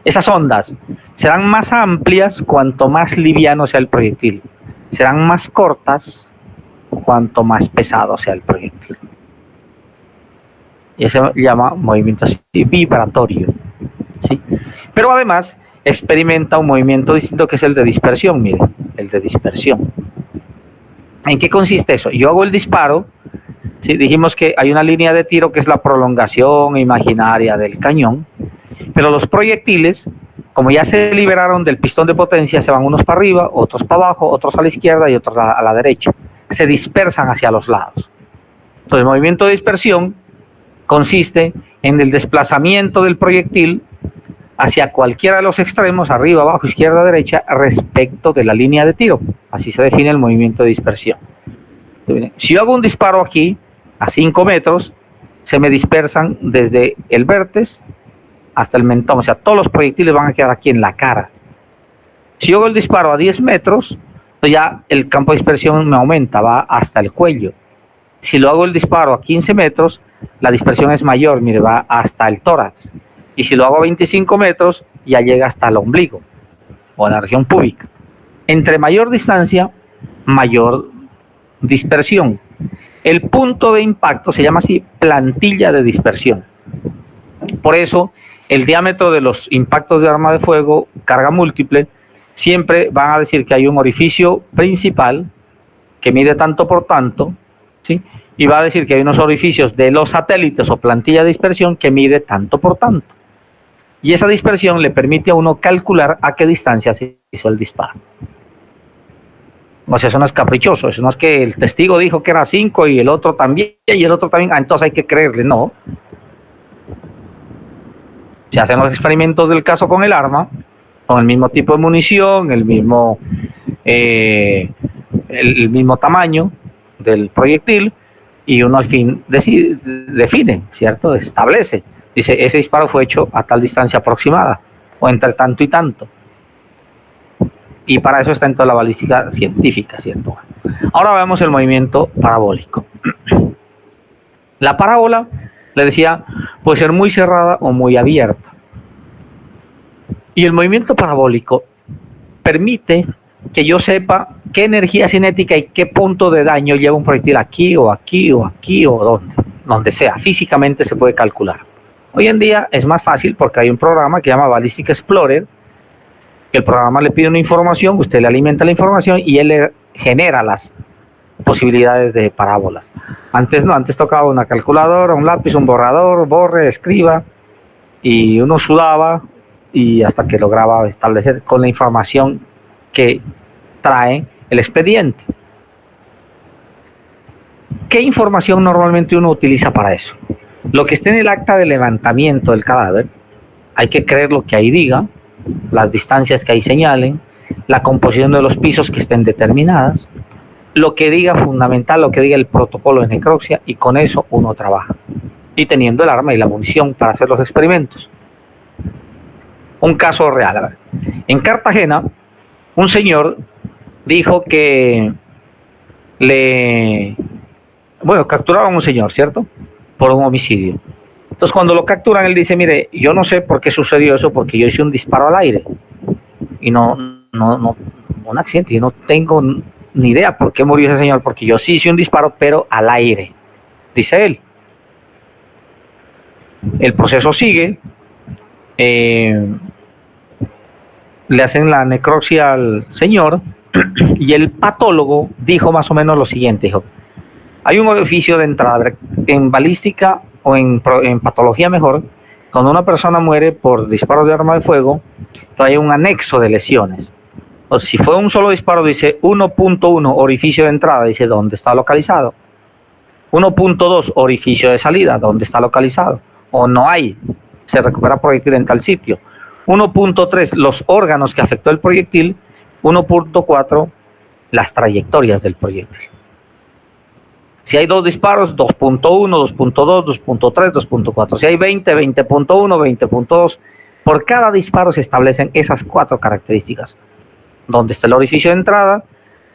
Esas ondas serán más amplias cuanto más liviano sea el proyectil, serán más cortas cuanto más pesado sea el proyectil. Y eso se llama movimiento vibratorio, ¿sí? Pero además experimenta un movimiento distinto que es el de dispersión, miren, el de dispersión. ¿En qué consiste eso? Yo hago el disparo, ¿sí? Dijimos que hay una línea de tiro que es la prolongación imaginaria del cañón, pero los proyectiles, como ya se liberaron del pistón de potencia, se van unos para arriba, otros para abajo, otros a la izquierda y otros a la derecha. Se dispersan hacia los lados. Entonces, el movimiento de dispersión consiste en el desplazamiento del proyectil hacia cualquiera de los extremos, arriba, abajo, izquierda, derecha, respecto de la línea de tiro. Así se define el movimiento de dispersión. Si yo hago un disparo aquí, a 5 metros, se me dispersan desde el vértice hasta el mentón. O sea, todos los proyectiles van a quedar aquí en la cara. Si yo hago el disparo a 10 metros, ya el campo de dispersión me aumenta, va hasta el cuello. Si lo hago el disparo a 15 metros, la dispersión es mayor, mire, va hasta el tórax. Y si lo hago a 25 metros, ya llega hasta el ombligo o la región púbica. Entre mayor distancia, mayor dispersión. El punto de impacto se llama así plantilla de dispersión. Por eso, el diámetro de los impactos de arma de fuego, carga múltiple, siempre van a decir que hay un orificio principal que mide tanto por tanto, ¿sí? Y va a decir que hay unos orificios de los satélites o plantilla de dispersión que mide tanto por tanto. Y esa dispersión le permite a uno calcular a qué distancia se hizo el disparo. O sea, eso no es caprichoso, eso no es que el testigo dijo que era 5 y el otro también, entonces hay que creerle, no. Se hacen los experimentos del caso con el arma, con el mismo tipo de munición, el mismo tamaño del proyectil, y uno al fin define, ¿cierto? Establece. Dice, ese disparo fue hecho a tal distancia aproximada, o entre tanto y tanto. Y para eso está en toda la balística científica, ¿cierto? Ahora veamos el movimiento parabólico. La parábola, le decía, puede ser muy cerrada o muy abierta. Y el movimiento parabólico permite que yo sepa qué energía cinética y qué punto de daño lleva un proyectil aquí o aquí o aquí o donde sea. Físicamente se puede calcular. Hoy en día es más fácil porque hay un programa que se llama Ballistic Explorer. El programa le pide una información, usted le alimenta la información y él le genera las posibilidades de parábolas. Antes no, antes tocaba una calculadora, un lápiz, un borrador, borre, escriba, y uno sudaba y hasta que lograba establecer con la información que trae el expediente. ¿Qué información normalmente uno utiliza para eso? Lo que esté en el acta de levantamiento del cadáver, hay que creer lo que ahí diga, las distancias que ahí señalen, la composición de los pisos que estén determinadas, lo que diga fundamental, lo que diga el protocolo de necropsia, y con eso uno trabaja. Y teniendo el arma y la munición para hacer los experimentos. Un caso real. En Cartagena, un señor dijo que capturaron a un señor, ¿cierto? Por un homicidio. Entonces, cuando lo capturan, él dice, mire, yo no sé por qué sucedió eso, porque yo hice un disparo al aire. Y no un accidente, yo no tengo ni idea por qué murió ese señor, porque yo sí hice un disparo, pero al aire, dice él. El proceso sigue, le hacen la necropsia al señor, y el patólogo dijo más o menos lo siguiente, dijo, hay un orificio de entrada en balística o en patología mejor, cuando una persona muere por disparos de arma de fuego, trae un anexo de lesiones. O si fue un solo disparo, dice 1.1 orificio de entrada, dice dónde está localizado. 1.2 orificio de salida, dónde está localizado. O no hay, se recupera proyectil en tal sitio. 1.3 los órganos que afectó el proyectil. 1.4 las trayectorias del proyectil. Si hay 2 disparos, 2.1, 2.2, 2.3, 2.4. Si hay 20, 20.1, 20.2. Por cada disparo se establecen esas 4 características. Dónde está el orificio de entrada,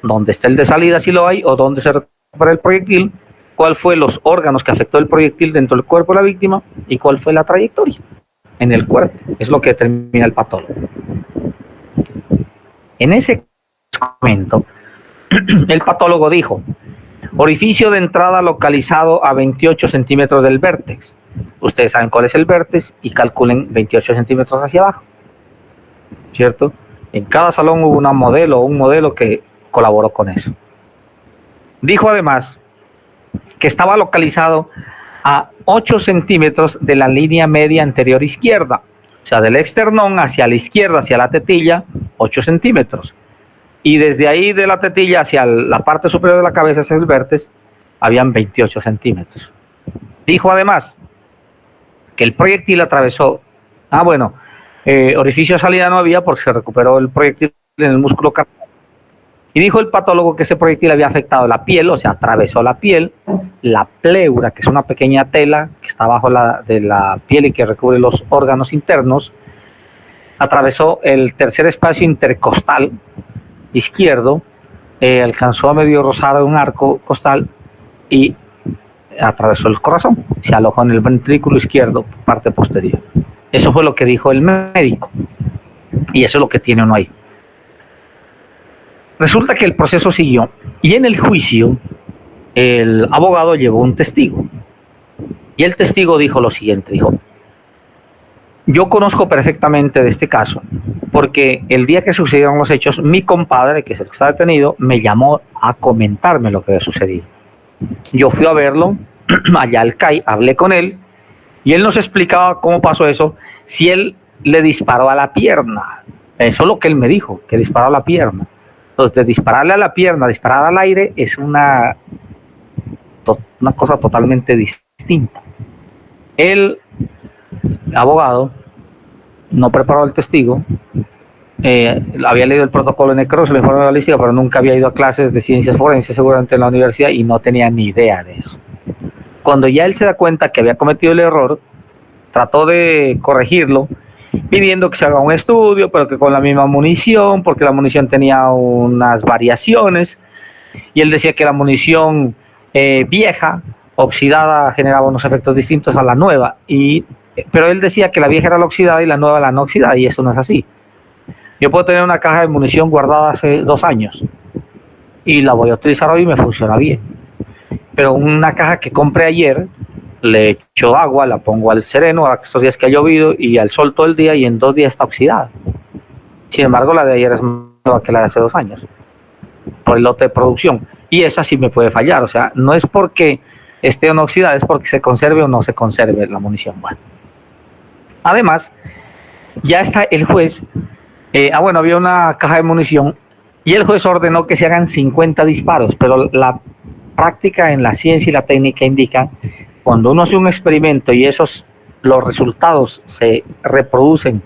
dónde está el de salida si lo hay, o dónde se recupera el proyectil, cuál fue los órganos que afectó el proyectil dentro del cuerpo de la víctima y cuál fue la trayectoria en el cuerpo. Es lo que determina el patólogo. En ese momento, el patólogo dijo, orificio de entrada localizado a 28 centímetros del vértex. Ustedes saben cuál es el vértex y calculen 28 centímetros hacia abajo, ¿cierto? En cada salón hubo un modelo que colaboró con eso. Dijo además que estaba localizado a 8 centímetros de la línea media anterior izquierda, o sea, del esternón hacia la izquierda, hacia la tetilla, 8 centímetros. Y desde ahí de la tetilla hacia la parte superior de la cabeza, hacia el vértex, habían 28 centímetros. Dijo además que el proyectil atravesó, orificio de salida no había porque se recuperó el proyectil en el músculo cardiaco. Y dijo el patólogo que ese proyectil había afectado la piel, o sea, atravesó la piel, la pleura, que es una pequeña tela que está abajo de la piel y que recubre los órganos internos, atravesó el tercer espacio intercostal izquierdo, alcanzó a medio rozar un arco costal y atravesó el corazón, se alojó en el ventrículo izquierdo, parte posterior. Eso fue lo que dijo el médico y eso es lo que tiene uno ahí. Resulta que el proceso siguió y en el juicio el abogado llevó un testigo y el testigo dijo lo siguiente, dijo: yo conozco perfectamente de este caso porque el día que sucedieron los hechos, mi compadre, que es el que está detenido, me llamó a comentarme lo que había sucedido. Yo fui a verlo allá al CAI, hablé con él y él nos explicaba cómo pasó eso, si él le disparó a la pierna. Eso es lo que él me dijo, que disparó a la pierna. Entonces, de dispararle a la pierna, disparar al aire, es una cosa totalmente distinta. El abogado no preparó el testigo, había leído el protocolo de necropsia, el informe balística, pero nunca había ido a clases de ciencias forenses seguramente en la universidad y no tenía ni idea de eso. Cuando ya él se da cuenta que había cometido el error, trató de corregirlo, pidiendo que se haga un estudio, pero que con la misma munición, porque la munición tenía unas variaciones, y él decía que la munición vieja, oxidada, generaba unos efectos distintos a la nueva, pero él decía que la vieja era la oxidada y la nueva la no oxidada, y eso no es así. Yo puedo tener una caja de munición guardada hace 2 años, y la voy a utilizar hoy y me funciona bien. Pero una caja que compré ayer, le echo agua, la pongo al sereno, a estos días que ha llovido, y al sol todo el día, y en 2 días está oxidada. Sin embargo, la de ayer es más nueva que la de hace 2 años, por el lote de producción. Y esa sí me puede fallar, o sea, no es porque esté o no oxidada, es porque se conserve o no se conserve la munición. Bueno. Además, ya está el juez, había una caja de munición, y el juez ordenó que se hagan 50 disparos, pero la práctica en la ciencia y la técnica indica cuando uno hace un experimento y los resultados se reproducen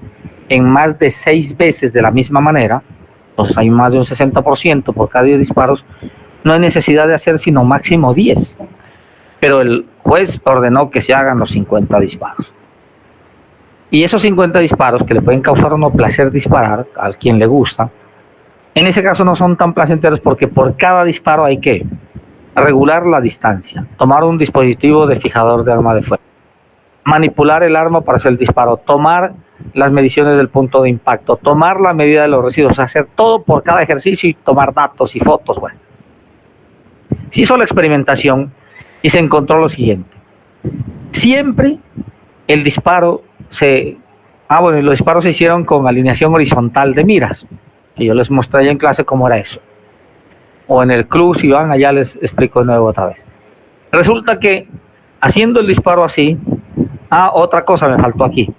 en más de 6 veces de la misma manera, entonces hay más de un 60% por cada 10 disparos, no hay necesidad de hacer sino máximo 10. Pero el juez ordenó que se hagan los 50 disparos. Y esos 50 disparos, que le pueden causar uno placer disparar, a quien le gusta, en ese caso no son tan placenteros porque por cada disparo hay que regular la distancia, tomar un dispositivo de fijador de arma de fuego, manipular el arma para hacer el disparo, tomar las mediciones del punto de impacto, tomar la medida de los residuos, hacer todo por cada ejercicio y tomar datos y fotos. Bueno, se hizo la experimentación y se encontró lo siguiente: siempre el disparo los disparos se hicieron con alineación horizontal de miras, que yo les mostré ya en clase cómo era eso. O en el club, si van allá les explico de nuevo otra vez. Resulta que haciendo el disparo así, otra cosa me faltó aquí.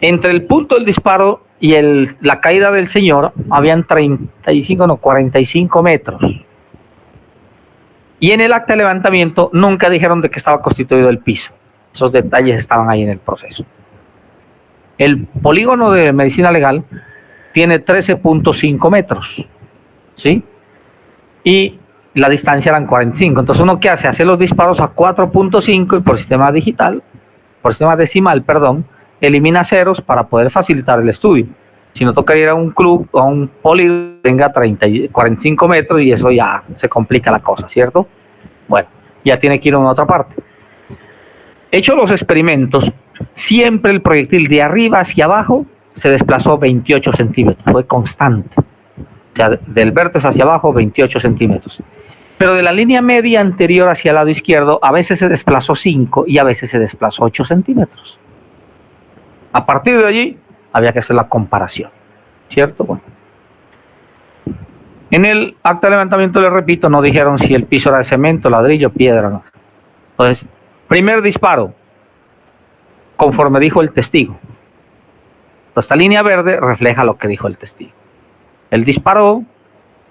Entre el punto del disparo y la caída del señor habían 45 metros. Y en el acta de levantamiento nunca dijeron de qué estaba constituido el piso. Esos detalles estaban ahí en el proceso. El polígono de medicina legal tiene 13.5 metros, ¿sí? Y la distancia eran 45. Entonces, ¿uno qué hace? Hace los disparos a 4.5 y por sistema decimal, elimina ceros para poder facilitar el estudio. Si no, tocaría ir a un club o a un polígono que tenga 45 metros y eso ya se complica la cosa, ¿cierto? Bueno, ya tiene que ir a una otra parte. Hecho los experimentos, siempre el proyectil de arriba hacia abajo se desplazó 28 centímetros, fue constante. O sea, del vértice hacia abajo 28 centímetros. Pero de la línea media anterior hacia el lado izquierdo, a veces se desplazó 5 y a veces se desplazó 8 centímetros. A partir de allí, había que hacer la comparación, ¿cierto? Bueno. En el acta de levantamiento, les repito, no dijeron si el piso era de cemento, ladrillo, piedra, no. Entonces, primer disparo, conforme dijo el testigo. Esta línea verde refleja lo que dijo el testigo. Él disparó,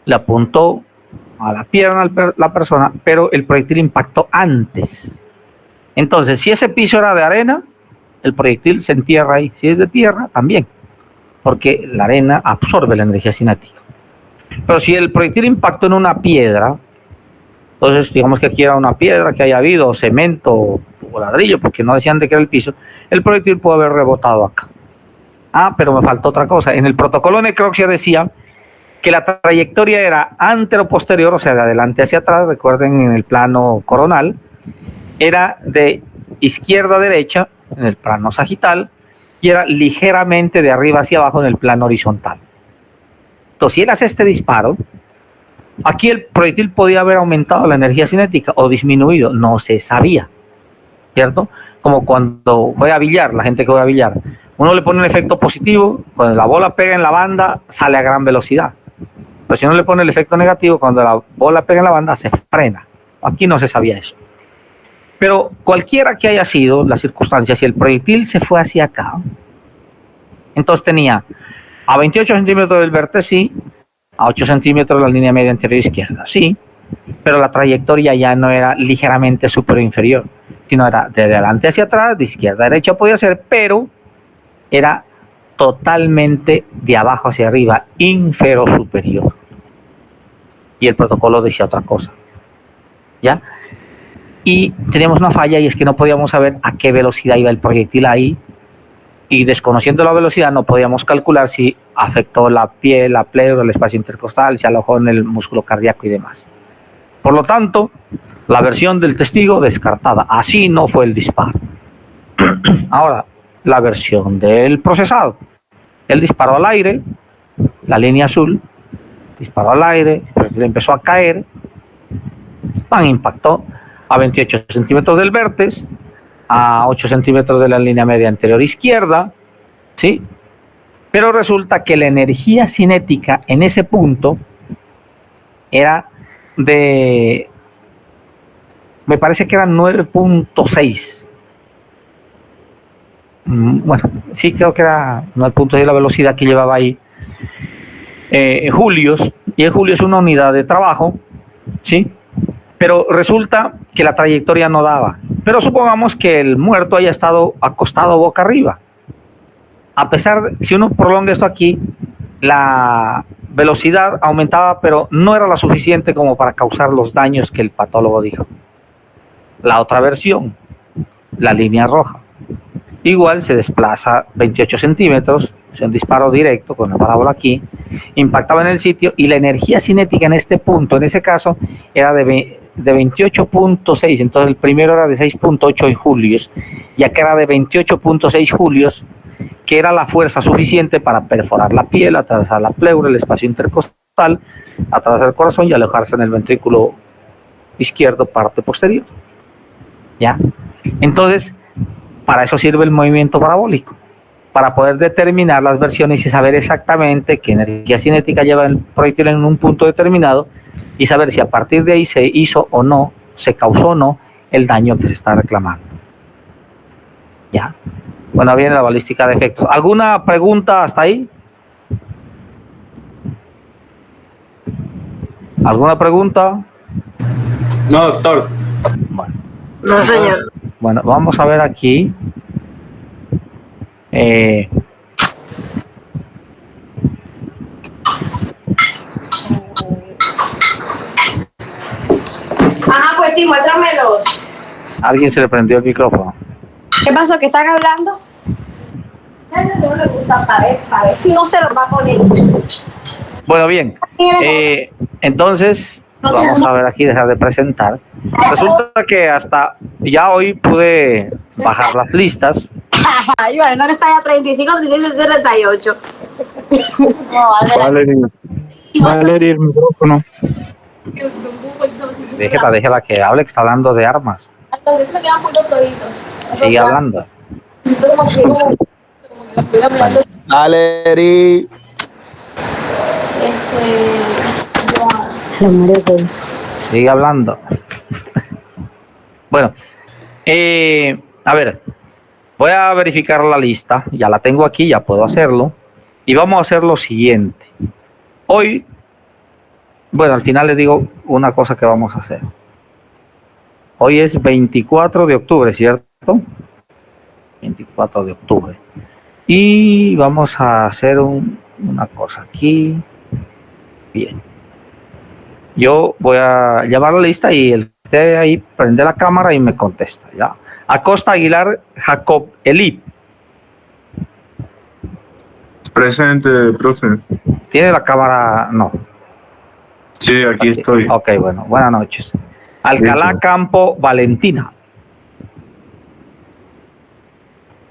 le apuntó a la pierna a la persona, pero el proyectil impactó antes. Entonces, si ese piso era de arena, el proyectil se entierra ahí. Si es de tierra, también, porque la arena absorbe la energía cinética. Pero si el proyectil impactó en una piedra, entonces digamos que aquí era una piedra que haya habido, o cemento o ladrillo, porque no decían de qué era el piso, el proyectil pudo haber rebotado acá. Pero me faltó otra cosa. En el protocolo de necropsia decía que la trayectoria era antero-posterior, o sea, de adelante hacia atrás, recuerden en el plano coronal, era de izquierda a derecha, en el plano sagital, y era ligeramente de arriba hacia abajo en el plano horizontal. Entonces, si él hace este disparo, Aquí el proyectil podía haber aumentado la energía cinética o disminuido, no se sabía, ¿cierto? Como cuando juega a billar, la gente que juega a billar, uno le pone un efecto positivo, cuando la bola pega en la banda sale a gran velocidad, pero si uno le pone el efecto negativo, cuando la bola pega en la banda se frena. Aquí no se sabía eso. Pero cualquiera que haya sido las circunstancias, si el proyectil se fue hacia acá, entonces tenía a 28 centímetros del vértice, sí, a 8 centímetros la línea media anterior izquierda, sí, pero la trayectoria ya no era ligeramente superior o inferior, sino era de adelante hacia atrás, de izquierda a derecha podía ser, pero era totalmente de abajo hacia arriba, inferior o superior. Y el protocolo decía otra cosa, ¿ya? Y teníamos una falla y es que no podíamos saber a qué velocidad iba el proyectil ahí, y desconociendo la velocidad no podíamos calcular si afectó la piel, la pleura, el espacio intercostal, si alojó en el músculo cardíaco y demás. Por lo tanto, la versión del testigo descartada. Así no fue el disparo. Ahora, la versión del procesado. Él disparó al aire, la línea azul, disparó al aire, le empezó a caer, impactó a 28 centímetros del vértice, a 8 centímetros de la línea media anterior izquierda, ¿sí? Pero resulta que la energía cinética en ese punto era de, me parece que era 9.6. Bueno, sí creo que era 9.6 la velocidad que llevaba ahí julios, y el julio es una unidad de trabajo, ¿sí? Pero resulta que la trayectoria no daba. Pero supongamos que el muerto haya estado acostado boca arriba. A pesar, si uno prolonga esto aquí, la velocidad aumentaba, pero no era la suficiente como para causar los daños que el patólogo dijo. La otra versión, la línea roja, igual se desplaza 28 centímetros, es un disparo directo con la parábola aquí, impactaba en el sitio y la energía cinética en este punto, en ese caso, era de 28.6, entonces el primero era de 6.8 julios y acá era de 28.6 julios, que era la fuerza suficiente para perforar la piel, atravesar la pleura, el espacio intercostal, atravesar el corazón y alojarse en el ventrículo izquierdo, parte posterior. ¿Ya? Entonces, para eso sirve el movimiento parabólico, para poder determinar las versiones y saber exactamente qué energía cinética lleva el proyectil en un punto determinado y saber si a partir de ahí se hizo o no, se causó o no el daño que se está reclamando. ¿Ya? Bueno, viene la balística de efectos. ¿Alguna pregunta hasta ahí? ¿Alguna pregunta? No, doctor. Bueno. No, señor. Bueno, vamos a ver aquí. Ajá, pues sí, muéstramelos. ¿Alguien se le prendió el micrófono? ¿Qué pasó? ¿Qué están hablando? No le gusta para ver si no se los va a poner. Bueno, bien. Entonces, vamos a ver aquí, dejar de presentar. Resulta que hasta ya hoy pude bajar las listas. Ay, vale, no está ya 35, 36, 38. Valeria, el micrófono. Déjela que hable, que está hablando de armas. Entonces me quedan muy doloridos. Sigue hablando. Valeria. Sigue hablando. Bueno, a ver, voy a verificar la lista. Ya la tengo aquí, ya puedo hacerlo. Y vamos a hacer lo siguiente. Hoy, bueno, al final les digo una cosa que vamos a hacer. Hoy es 24 de octubre, ¿cierto? 24 de octubre. Y vamos a hacer una cosa aquí. Bien. Yo voy a llamar la lista y el que esté ahí prende la cámara y me contesta, ¿ya? Acosta Aguilar Jacob Elip. Presente, profe. ¿Tiene la cámara? No. Sí, aquí estoy. Ok, bueno, buenas noches. Alcalá Campo Valentina.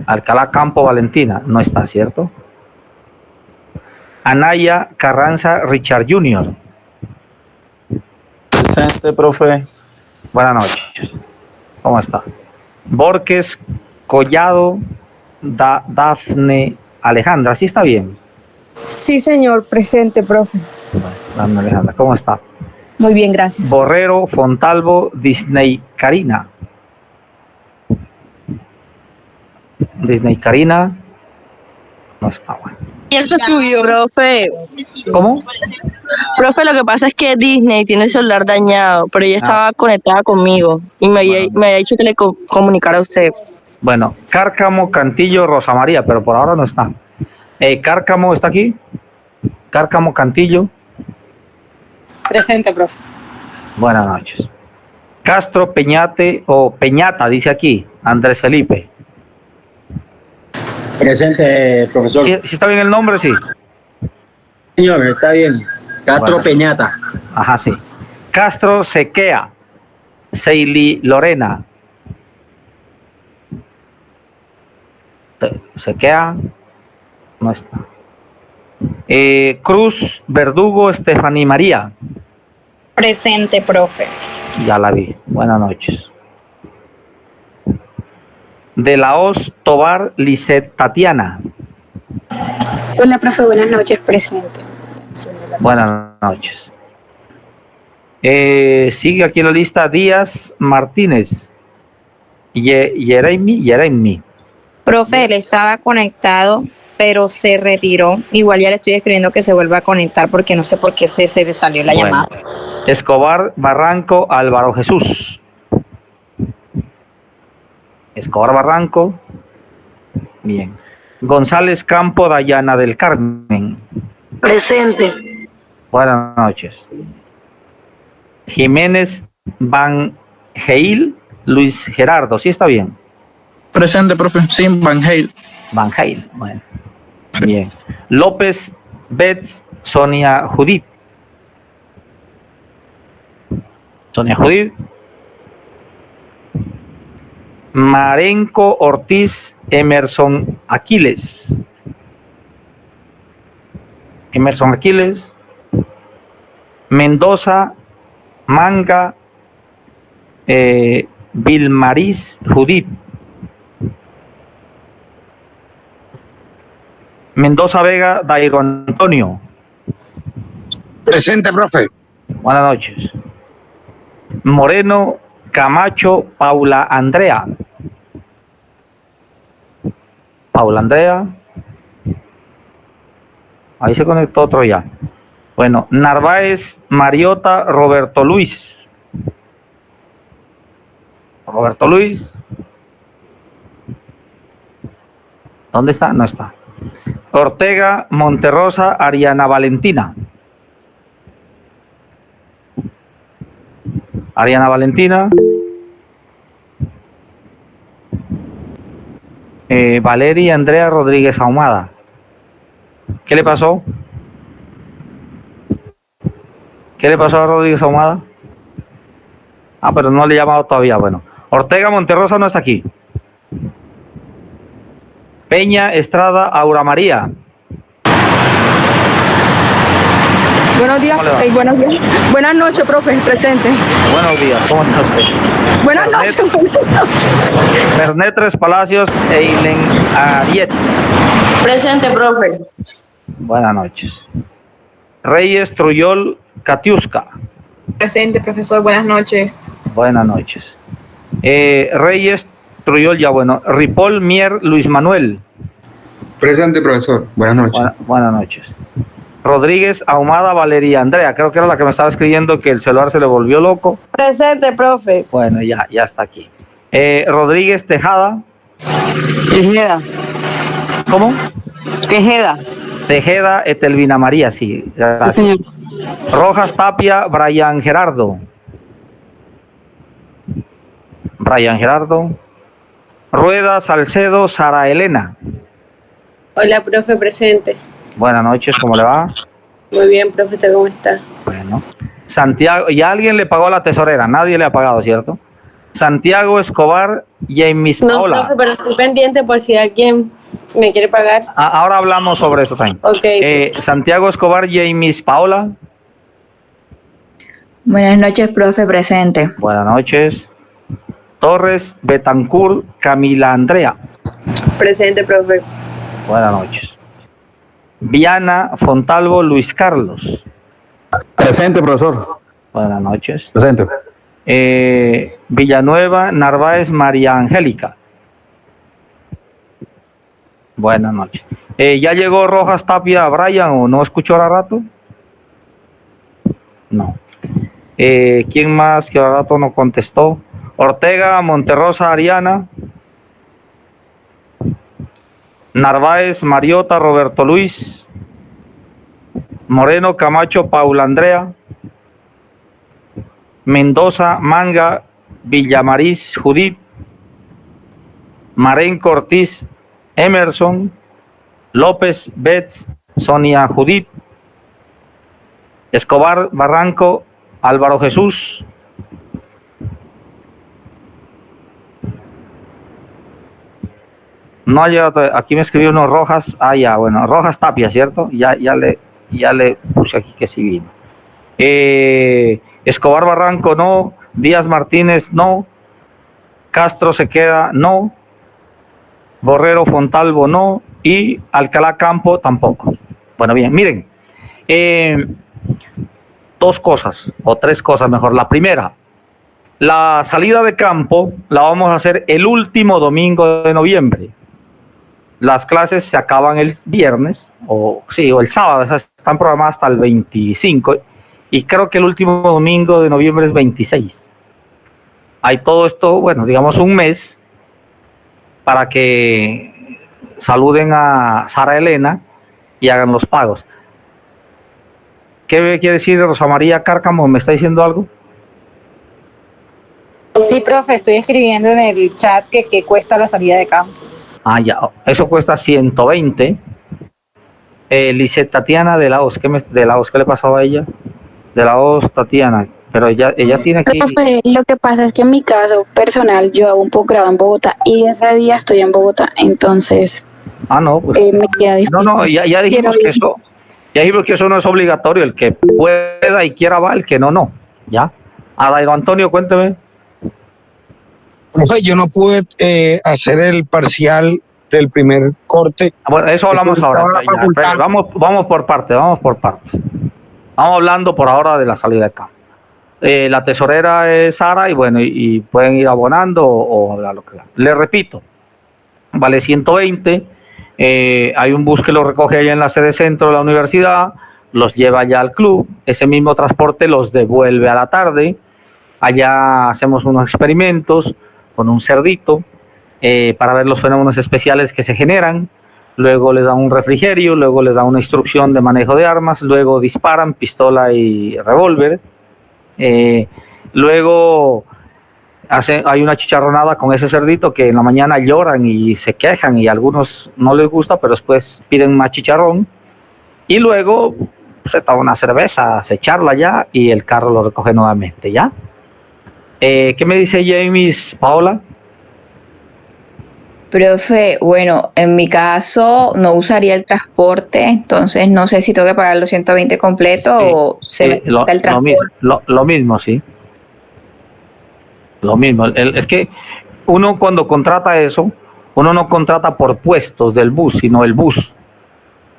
Alcalá Campo Valentina, no está, ¿cierto? Anaya Carranza Richard Jr. Presente, profe. Buenas noches. ¿Cómo está? Borges, Collado, Dafne, Alejandra. ¿Sí está bien? Sí, señor, presente, profe. Bueno, Dafne Alejandra, ¿cómo está? Muy bien, gracias. Borrero, Fontalvo, Disney, Karina. Disney, Karina. No está bueno. Y eso es tuyo. Profe, ¿Cómo? lo que pasa es que Disney tiene el celular dañado, pero ella estaba conectada conmigo y me había dicho que le comunicara a usted. Bueno, Cárcamo, Cantillo, Rosa María, pero por ahora no está. Cárcamo, ¿está aquí? Cárcamo, Cantillo. Presente, profe. Buenas noches. Castro, Peñate o Peñata, dice aquí, Andrés Felipe. Presente, profesor. ¿Sí está bien el nombre? Sí. Señor, está bien. Castro Bueno. Peñata. Ajá, sí. Castro, Sequea. Seili, Lorena. Sequea. No está. Cruz, Verdugo, Estefanía María. Presente, profe. Ya la vi. Buenas noches. De la Hoz, Tobar, Lisset, Tatiana. Hola, profe, buenas noches, presente. Buenas noches. Sigue aquí en la lista Díaz Martínez. Yeremi. Profe, él estaba conectado, pero se retiró. Igual ya le estoy escribiendo que se vuelva a conectar porque no sé por qué se le salió la llamada. Escobar, Barranco, Álvaro Jesús. Escobar, Barranco. Bien. González Campo, Dayana del Carmen. Presente. Buenas noches. Jiménez Van Heil, Luis Gerardo. ¿Sí está bien? Presente, profe. Sí, Van Hale. Van Heil. Bueno. Bien. López Betts, Sonia Judith. Sonia Judith. Marenco Ortiz, Emerson Aquiles. Emerson Aquiles. Mendoza, Manga, Vilmaris Judith. Mendoza Vega, Dairo Antonio. Presente, profe. Buenas noches. Moreno, Camacho, Paula Andrea. Paula Andrea. Ahí se conectó otro ya. Bueno, Narváez, Mariota, Roberto Luis. Roberto Luis. ¿Dónde está? No está. Ortega, Monterrosa, Ariana Valentina. Ariana Valentina. Valeria Andrea Rodríguez Ahumada. ¿Qué le pasó? ¿Qué le pasó a Rodríguez Ahumada? Ah, pero no le he llamado todavía. Bueno, Ortega Monterrosa no está aquí. Peña Estrada Aura María. Buenos días, ¿Cómo le va? buenos días. Buenas noches, profe, presente. Buenos días, ¿cómo está usted? Buenas noches, buenas noches. Bernet Tres Palacios, Eilen Ariet. Presente, profe. Buenas noches. Reyes Truyol Katiuska. Presente, profesor, buenas noches. Buenas noches. Reyes Truyol, ya bueno. Ripoll Mier Luis Manuel. Presente, profesor. Buenas noches. Buenas noches. Rodríguez Ahumada Valeria Andrea. Creo que era la que me estaba escribiendo que el celular se le volvió loco. Presente, profe. Bueno, ya está aquí. Rodríguez Tejada. Tejeda. ¿Cómo? Tejeda. Tejeda Etelvina María, sí. Gracias. Señor. Rojas Tapia, Brian Gerardo. Brian Gerardo. Rueda Salcedo, Sara Elena. Hola, profe, presente. Buenas noches, ¿cómo le va? Muy bien, profe, ¿usted cómo está? Bueno. Santiago, y alguien le pagó a la tesorera, nadie le ha pagado, ¿cierto? Santiago Escobar, James No, Paola. profe, pero estoy pendiente por si alguien me quiere pagar. Ahora hablamos sobre eso también. Ok. Santiago Escobar, James Paola. Buenas noches, profe, presente. Buenas noches. Torres Betancourt Camila Andrea. Presente, profe. Buenas noches. Viana Fontalvo Luis Carlos. Presente, profesor. Buenas noches. Presente. Villanueva Narváez María Angélica. Buenas noches. ¿Ya llegó Rojas Tapia Brian o no escuchó ahora rato? No. ¿Quién más que ahora rato no contestó? Ortega Monterrosa Ariana. Narváez Mariota Roberto Luis. Moreno Camacho Paula Andrea. Mendoza Manga Villamariz Judith. Marenco Ortiz Emerson. López Betts Sonia Judith. Escobar Barranco Álvaro Jesús. No ha llegado, aquí me escribió uno Rojas, ya, bueno, Rojas Tapia, ¿cierto? Ya le puse aquí que sí vino. Escobar Barranco no, Díaz Martínez no, Castro se queda no, Borrero Fontalvo no y Alcalá Campo tampoco. Bueno, bien, miren, dos cosas o tres cosas mejor. La primera, la salida de campo la vamos a hacer el último domingo de noviembre. Las clases se acaban el viernes, o el sábado, esas están programadas hasta el 25, y creo que el último domingo de noviembre es 26. Hay todo esto, bueno, digamos un mes, para que saluden a Sara Elena y hagan los pagos. ¿Qué quiere decir Rosa María Cárcamo? ¿Me está diciendo algo? Sí, profe, estoy escribiendo en el chat que cuesta la salida de campo. Ya, eso cuesta 120. Lisette Tatiana de la OS, ¿qué le pasaba a ella? De la OS Tatiana, pero ella tiene que... Profe, lo que pasa es que en mi caso personal yo hago un posgrado en Bogotá y ese día estoy en Bogotá, entonces no, pues... me queda difícil. No, ya dijimos que eso no es obligatorio, el que pueda y quiera va, el que no, ¿ya? Adairo Antonio, cuénteme. Profe, yo no pude hacer el parcial del primer corte. Bueno, eso hablamos ahora. Vamos por parte. Estamos hablando por ahora de la salida de campo. La tesorera es Sara y bueno, y pueden ir abonando o hablar lo que sea. Les repito, vale 120. Hay un bus que los recoge allá en la sede centro de la universidad, los lleva allá al club. Ese mismo transporte los devuelve a la tarde. Allá hacemos unos experimentos con un cerdito para ver los fenómenos especiales que se generan. Luego les dan un refrigerio, luego les dan una instrucción de manejo de armas, luego disparan pistola y revólver. Luego hay una chicharronada con ese cerdito que en la mañana lloran y se quejan y a algunos no les gusta, pero después piden más chicharrón. Y luego se toma una cerveza, se charla ya y el carro lo recoge nuevamente, ¿ya? ¿Qué me dice James, Paola? Profe, bueno, en mi caso no usaría el transporte, entonces no sé si tengo que pagar los 120 completo o se me quita el transporte. Lo mismo, sí. Lo mismo. Es que uno cuando contrata eso, uno no contrata por puestos del bus, sino el bus.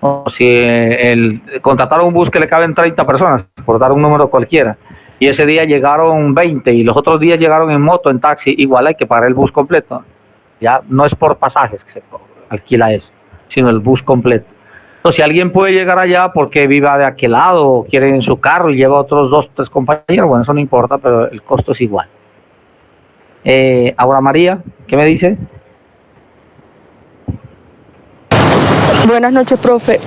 O si contrataron un bus que le caben 30 personas, por dar un número cualquiera, y ese día llegaron 20 y los otros días llegaron en moto, en taxi, igual hay que pagar el bus completo. Ya no es por pasajes que se alquila eso, sino el bus completo. Entonces, si alguien puede llegar allá porque viva de aquel lado o quiere ir en su carro y lleva otros 2 o 3 compañeros, bueno, eso no importa, pero el costo es igual. Aura María, ¿qué me dice? Buenas noches, profe.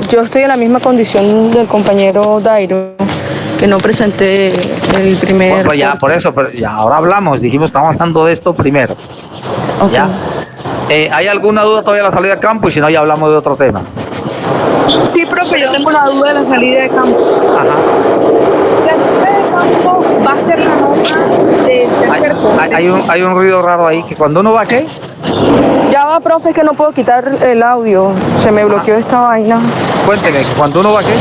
Yo estoy en la misma condición del compañero Dairo, que no presenté el primer... Bueno, ya, por eso, pero ya ahora hablamos, dijimos, estamos hablando de esto primero. Okay. ¿Ya? ¿Hay alguna duda todavía de la salida de campo? Y si no, ya hablamos de otro tema. Sí, profe, yo tengo la duda de la salida de campo. Ajá. La salida de campo va a ser la nota del tercer corte. Hay un ruido raro ahí, que cuando uno va, ¿qué? Ya va, profe, es que no puedo quitar el audio. Se me bloqueó esta vaina. Cuénteme, ¿cuando uno va, qué?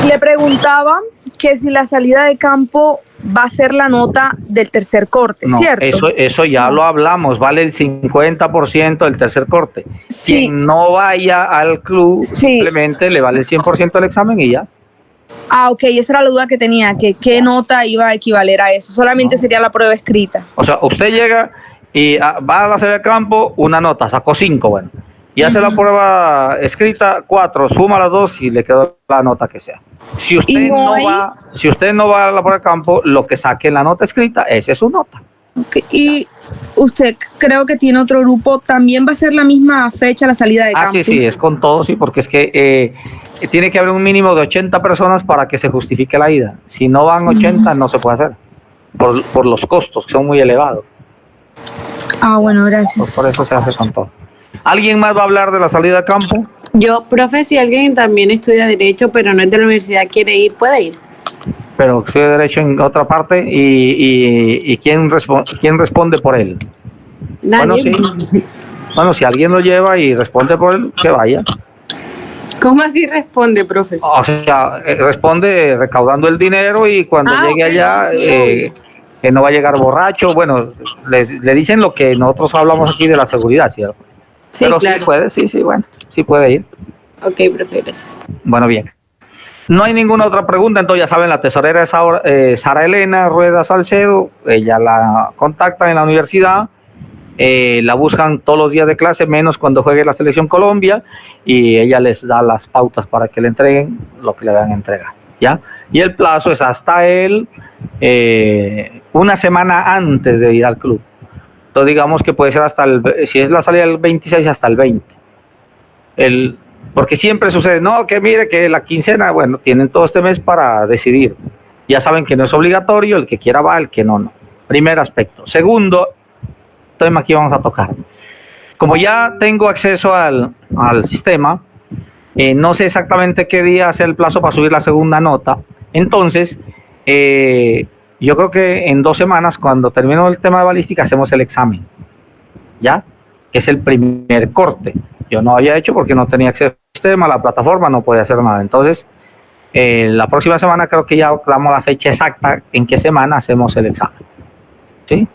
Le preguntaba que si la salida de campo va a ser la nota del tercer corte, No, ¿cierto? eso ya lo hablamos, vale el 50% del tercer corte. Sí. Quien no vaya al club, simplemente le vale el 100% del examen y ya. Ah, ok, esa era la duda que tenía, que qué nota iba a equivaler a eso. Solamente sería la prueba escrita. O sea, usted llega y va a la salida de campo, una nota, sacó 5, bueno. Y hace la prueba escrita, 4, suma las 2 y le quedó la nota que sea. Si usted no va a la prueba de campo, lo que saque en la nota escrita, esa es su nota. Okay. Y usted creo que tiene otro grupo, ¿también va a ser la misma fecha la salida de campo? Sí, es con todo, sí, porque es que tiene que haber un mínimo de 80 personas para que se justifique la ida. Si no van 80, no se puede hacer, por los costos, que son muy elevados. Ah, bueno, gracias. Por eso se hace con todo. ¿Alguien más va a hablar de la salida de campo? Yo, profe, si alguien también estudia Derecho, pero no es de la universidad, quiere ir, puede ir. Pero estudia Derecho en otra parte y ¿quién responde por él? Nadie. Bueno, si alguien lo lleva y responde por él, que vaya. ¿Cómo así responde, profe? O sea, responde recaudando el dinero y cuando llegue allá, que no va a llegar borracho. Bueno, le dicen lo que nosotros hablamos aquí de la seguridad, ¿cierto? Sí, pero claro. sí puede, sí puede ir. Ok, profe, gracias. Bueno, bien. No hay ninguna otra pregunta, entonces ya saben, la tesorera es Sara Elena Rueda Salcedo, ella la contactan en la universidad, la buscan todos los días de clase, menos cuando juegue la Selección Colombia, y ella les da las pautas para que le entreguen lo que le van a entregar, ¿ya? Y el plazo es hasta una semana antes de ir al club. Entonces digamos que puede ser si es la salida del 26 hasta el 20. Porque siempre sucede, no, que mire que la quincena, bueno, tienen todo este mes para decidir. Ya saben que no es obligatorio, el que quiera va, el que no, no. Primer aspecto. Segundo tema aquí vamos a tocar. Como ya tengo acceso al sistema, no sé exactamente qué día es el plazo para subir la segunda nota. Entonces, yo creo que en 2 semanas, cuando termino el tema de balística, hacemos el examen, ¿ya? Que es el primer corte. Yo no había hecho porque no tenía acceso al sistema, la plataforma no podía hacer nada. Entonces, la próxima semana creo que ya damos la fecha exacta en qué semana hacemos el examen, ¿sí?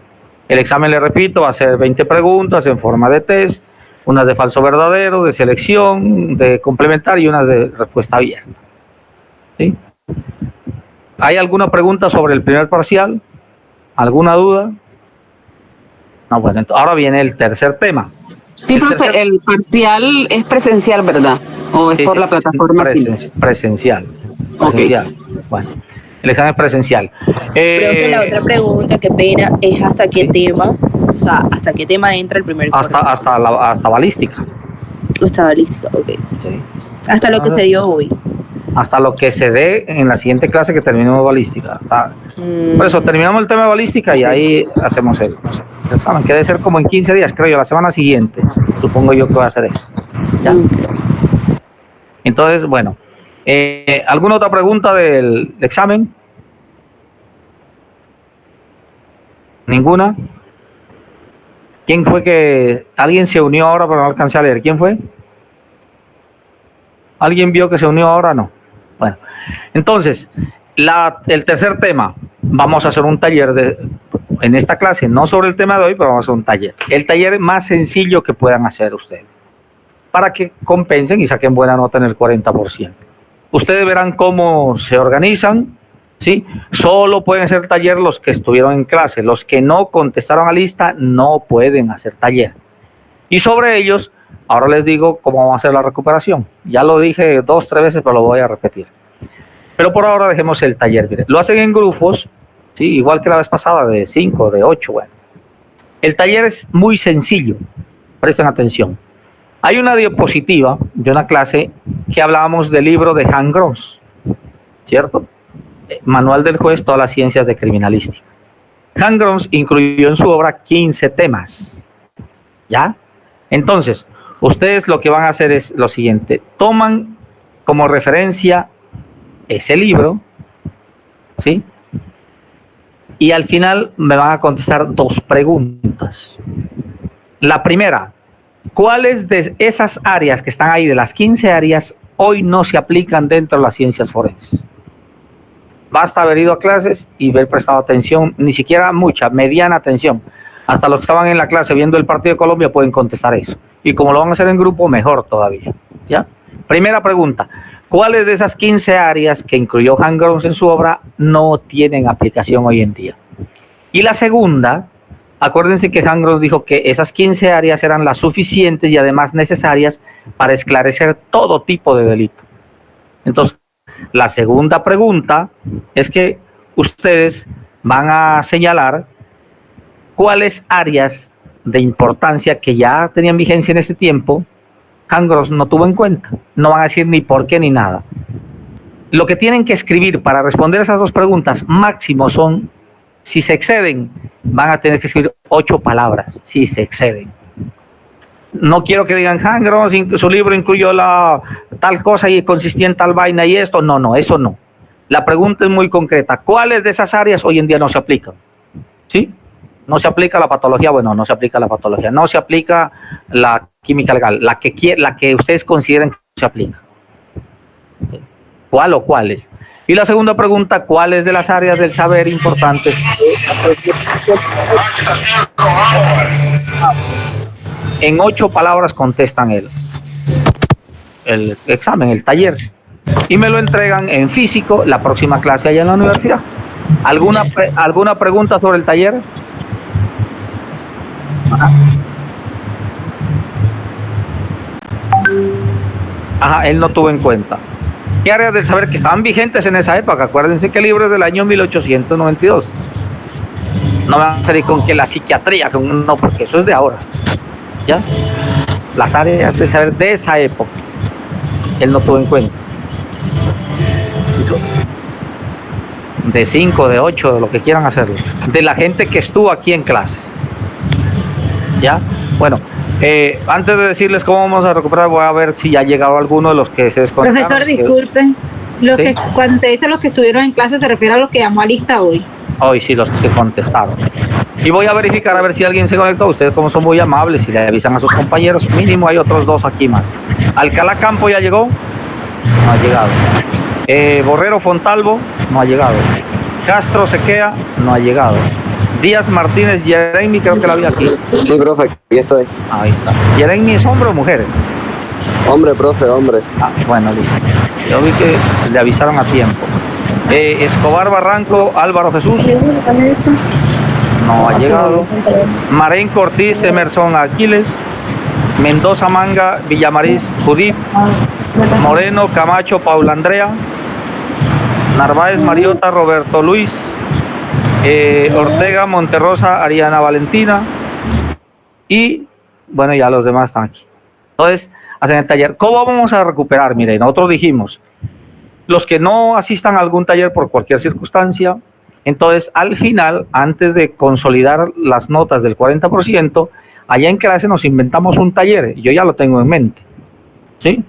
El examen, le repito, va a ser 20 preguntas en forma de test, unas de falso verdadero, de selección, de complementario y unas de respuesta abierta, ¿sí? ¿Hay alguna pregunta sobre el primer parcial? ¿Alguna duda? No, bueno, ahora viene el tercer tema. Sí, profe, el parcial es presencial, ¿verdad? ¿O es por la plataforma? Presencial. Bueno, el examen es presencial. Profe, la otra pregunta, qué pena, es ¿hasta qué tema? O sea, ¿hasta qué tema entra el primer corte? Hasta balística. Hasta balística, ok. Sí. Hasta lo que se dio hoy. Hasta lo que se dé en la siguiente clase que terminemos balística. Por eso terminamos el tema de balística y ahí hacemos el examen, que debe ser como en 15 días, creo yo, la semana siguiente. Supongo yo que voy a hacer eso. ¿Ya? Entonces, bueno, ¿alguna otra pregunta del examen? ¿Ninguna? ¿Quién fue que... Alguien se unió ahora pero no alcancé a leer? ¿Quién fue? ¿Alguien vio que se unió ahora? No. Bueno, entonces, el tercer tema, vamos a hacer un taller en esta clase, no sobre el tema de hoy, pero vamos a hacer un taller. El taller más sencillo que puedan hacer ustedes, para que compensen y saquen buena nota en el 40%. Ustedes verán cómo se organizan, ¿sí? Solo pueden hacer taller los que estuvieron en clase, los que no contestaron a lista no pueden hacer taller. Y sobre ellos, ahora les digo cómo vamos a hacer la recuperación. Ya lo dije 2 o 3 veces, pero lo voy a repetir. Pero por ahora dejemos el taller. Mire, lo hacen en grupos, ¿sí? Igual que la vez pasada, de 5, de 8. Bueno, el taller es muy sencillo. Presten atención. Hay una diapositiva de una clase que hablábamos del libro de Hans Gross, ¿cierto? Manual del juez, todas las ciencias de criminalística. Hans Gross incluyó en su obra 15 temas. ¿Ya? Entonces, ustedes lo que van a hacer es lo siguiente. Toman como referencia ese libro, ¿sí? Y al final me van a contestar 2 preguntas. La primera, ¿cuáles de esas áreas que están ahí, de las 15 áreas, hoy no se aplican dentro de las ciencias forenses. Basta haber ido a clases y haber prestado atención, ni siquiera mucha, mediana atención. Hasta los que estaban en la clase viendo el partido de Colombia pueden contestar eso. Y como lo van a hacer en grupo, mejor todavía. ¿Ya? Primera pregunta. ¿Cuáles de esas 15 áreas que incluyó Hans Gross en su obra no tienen aplicación hoy en día? Y la segunda, acuérdense que Hans Gross dijo que esas 15 áreas eran las suficientes y además necesarias para esclarecer todo tipo de delito. Entonces, la segunda pregunta es que ustedes van a señalar cuáles áreas de importancia que ya tenían vigencia en ese tiempo Hans Gross no tuvo en cuenta. No van a decir ni por qué ni nada. Lo que tienen que escribir para responder esas dos preguntas máximo son, si se exceden, van a tener que escribir 8 palabras, si se exceden. No quiero que digan, Hans Gross, su libro incluyó la tal cosa y consistía en tal vaina y esto. No, eso no. La pregunta es muy concreta. ¿Cuáles de esas áreas hoy en día no se aplican? ¿Sí? No se aplica la patología, bueno, no se aplica la patología. No se aplica la química legal, la que ustedes consideren que se aplica. ¿Cuál o cuáles? Y la segunda pregunta, ¿cuáles de las áreas del saber importantes? En 8 palabras contestan el examen, el taller. Y me lo entregan en físico la próxima clase allá en la universidad. ¿Alguna pregunta sobre el taller? Ajá, él no tuvo en cuenta. ¿Qué áreas del saber que estaban vigentes en esa época? Acuérdense que el libro es del año 1892. No me van a salir con que la psiquiatría, no, porque eso es de ahora. ¿Ya? Las áreas del saber de esa época, él no tuvo en cuenta. De 5, de 8, de lo que quieran hacerlo. De la gente que estuvo aquí en clases. ¿Ya? Bueno, antes de decirles cómo vamos a recuperar, voy a ver si ya ha llegado alguno de los que se desconectaron. Profesor, disculpe. ¿Sí? Cuando te dice los que estuvieron en clase, se refiere a los que llamó a lista hoy. Hoy sí, los que contestaron. Y voy a verificar a ver si alguien se conectó. Ustedes, como son muy amables y le avisan a sus compañeros, mínimo hay otros 2 aquí más. Alcalá Campo ya llegó, no ha llegado. Borrero Fontalvo, no ha llegado. Castro Sequea, no ha llegado. Díaz Martínez Jeremy, creo que la había aquí. Sí, profe, aquí estoy. Ahí está. ¿Jeremy es hombre o mujer? Hombre, profe, hombre. Ah, bueno, listo. Yo vi que le avisaron a tiempo. Escobar Barranco, Álvaro Jesús. No ha llegado. Marén Cortiz, Emerson Aquiles. Mendoza Manga, Villamariz Judith. Moreno Camacho, Paula Andrea. Narváez Mariota, Roberto Luis. Ortega Monterrosa, Ariana Valentina. Y bueno, ya los demás están aquí. Entonces, hacen el taller. ¿Cómo vamos a recuperar? Mire, nosotros dijimos, los que no asistan a algún taller por cualquier circunstancia, entonces al final, antes de consolidar las notas del 40%, allá en clase nos inventamos un taller. Yo ya lo tengo en mente. ¿Sí?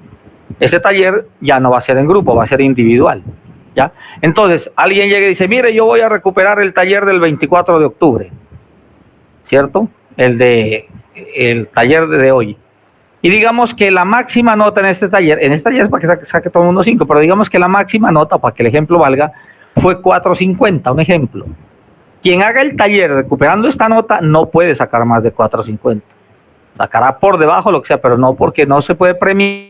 Ese taller ya no va a ser en grupo, va a ser individual. ¿Ya? Entonces, alguien llega y dice, mire, yo voy a recuperar el taller del 24 de octubre, ¿cierto? El taller de hoy. Y digamos que la máxima nota en este taller es para que saque todo el mundo 5, pero digamos que la máxima nota, para que el ejemplo valga, fue 4.50, un ejemplo. Quien haga el taller recuperando esta nota no puede sacar más de 4.50. Sacará por debajo lo que sea, pero no, porque no se puede premiar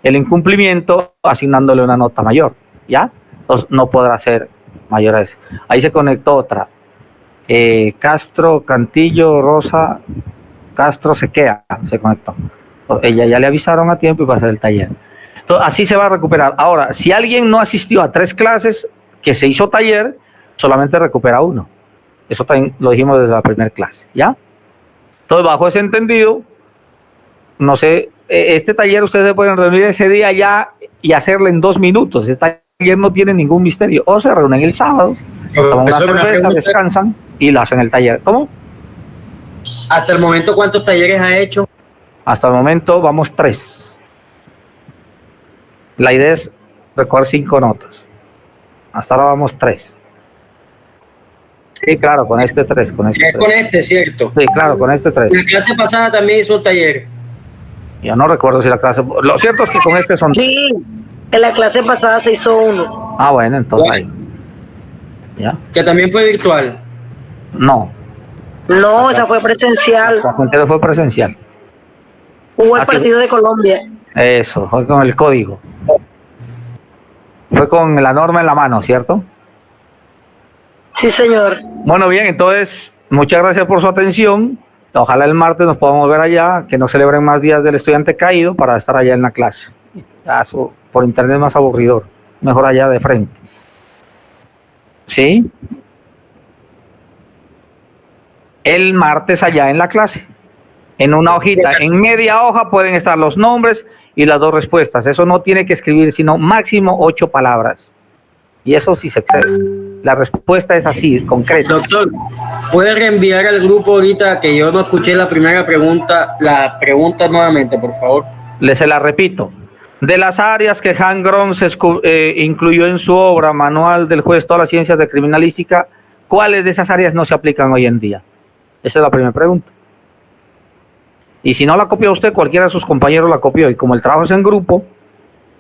el incumplimiento asignándole una nota mayor, ¿ya? Entonces no podrá ser mayor a eso. Ahí se conectó otra. Castro, Cantillo, Rosa, Castro Sequea se conectó. Ella ya le avisaron a tiempo y va a hacer el taller. Entonces, así se va a recuperar. Ahora, si alguien no asistió a 3 clases que se hizo taller, solamente recupera 1. Eso también lo dijimos desde la primera clase, ¿ya? Entonces, bajo ese entendido, no sé, este taller ustedes se pueden reunir ese día ya y hacerlo en 2 minutos. Este taller no tiene ningún misterio. O se reúnen el sábado, toman una cerveza, descansan y lo hacen el taller. ¿Cómo? Hasta el momento, ¿cuántos talleres ha hecho? Hasta el momento vamos 3. La idea es recoger 5 notas. Hasta ahora vamos 3. Sí, claro, con este 3. Con este, ¿cierto? Sí, claro, con este 3. La clase pasada también hizo un taller. Yo no recuerdo si la clase... Lo cierto es que con este son... Sí, En la clase pasada se hizo uno. Ah, bueno, entonces ahí. ¿Ya? Que también fue virtual. No. No, esa fue presencial. La frontera fue presencial. Hubo el partido de Colombia. Eso, fue con el código. Fue con la norma en la mano, ¿cierto? Sí, señor. Bueno, bien, entonces, muchas gracias por su atención. Ojalá el martes nos podamos ver allá, que no celebren más días del estudiante caído para estar allá en la clase. Ya, eso, por internet es más aburridor. Mejor allá de frente. ¿Sí? El martes allá en la clase. En una hojita, en media hoja pueden estar los nombres y las dos respuestas. Eso no tiene que escribir sino máximo 8 palabras. Y eso sí se excede. La respuesta es así, concreta. Doctor, ¿puede reenviar al grupo ahorita que yo no escuché la primera pregunta, la pregunta nuevamente, por favor? Se la repito. De las áreas que Han Grons incluyó en su obra Manual del Juez Todas las Ciencias de Criminalística, ¿cuáles de esas áreas no se aplican hoy en día? Esa es la primera pregunta. Y si no la copió usted, cualquiera de sus compañeros la copió. Y como el trabajo es en grupo,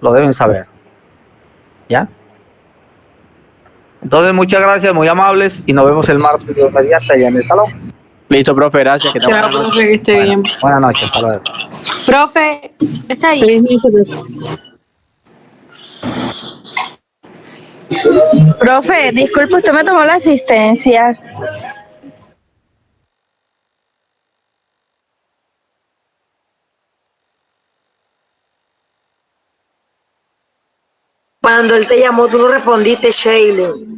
lo deben saber. ¿Ya? Entonces, muchas gracias, muy amables, y nos vemos el martes allá en el salón. Listo, profe, gracias. Chao, profe, que esté bien. Buenas noches, hasta luego. Profe, está ahí. Profe, disculpe, usted me tomó la asistencia. Cuando él te llamó, tú no respondiste, Shailene.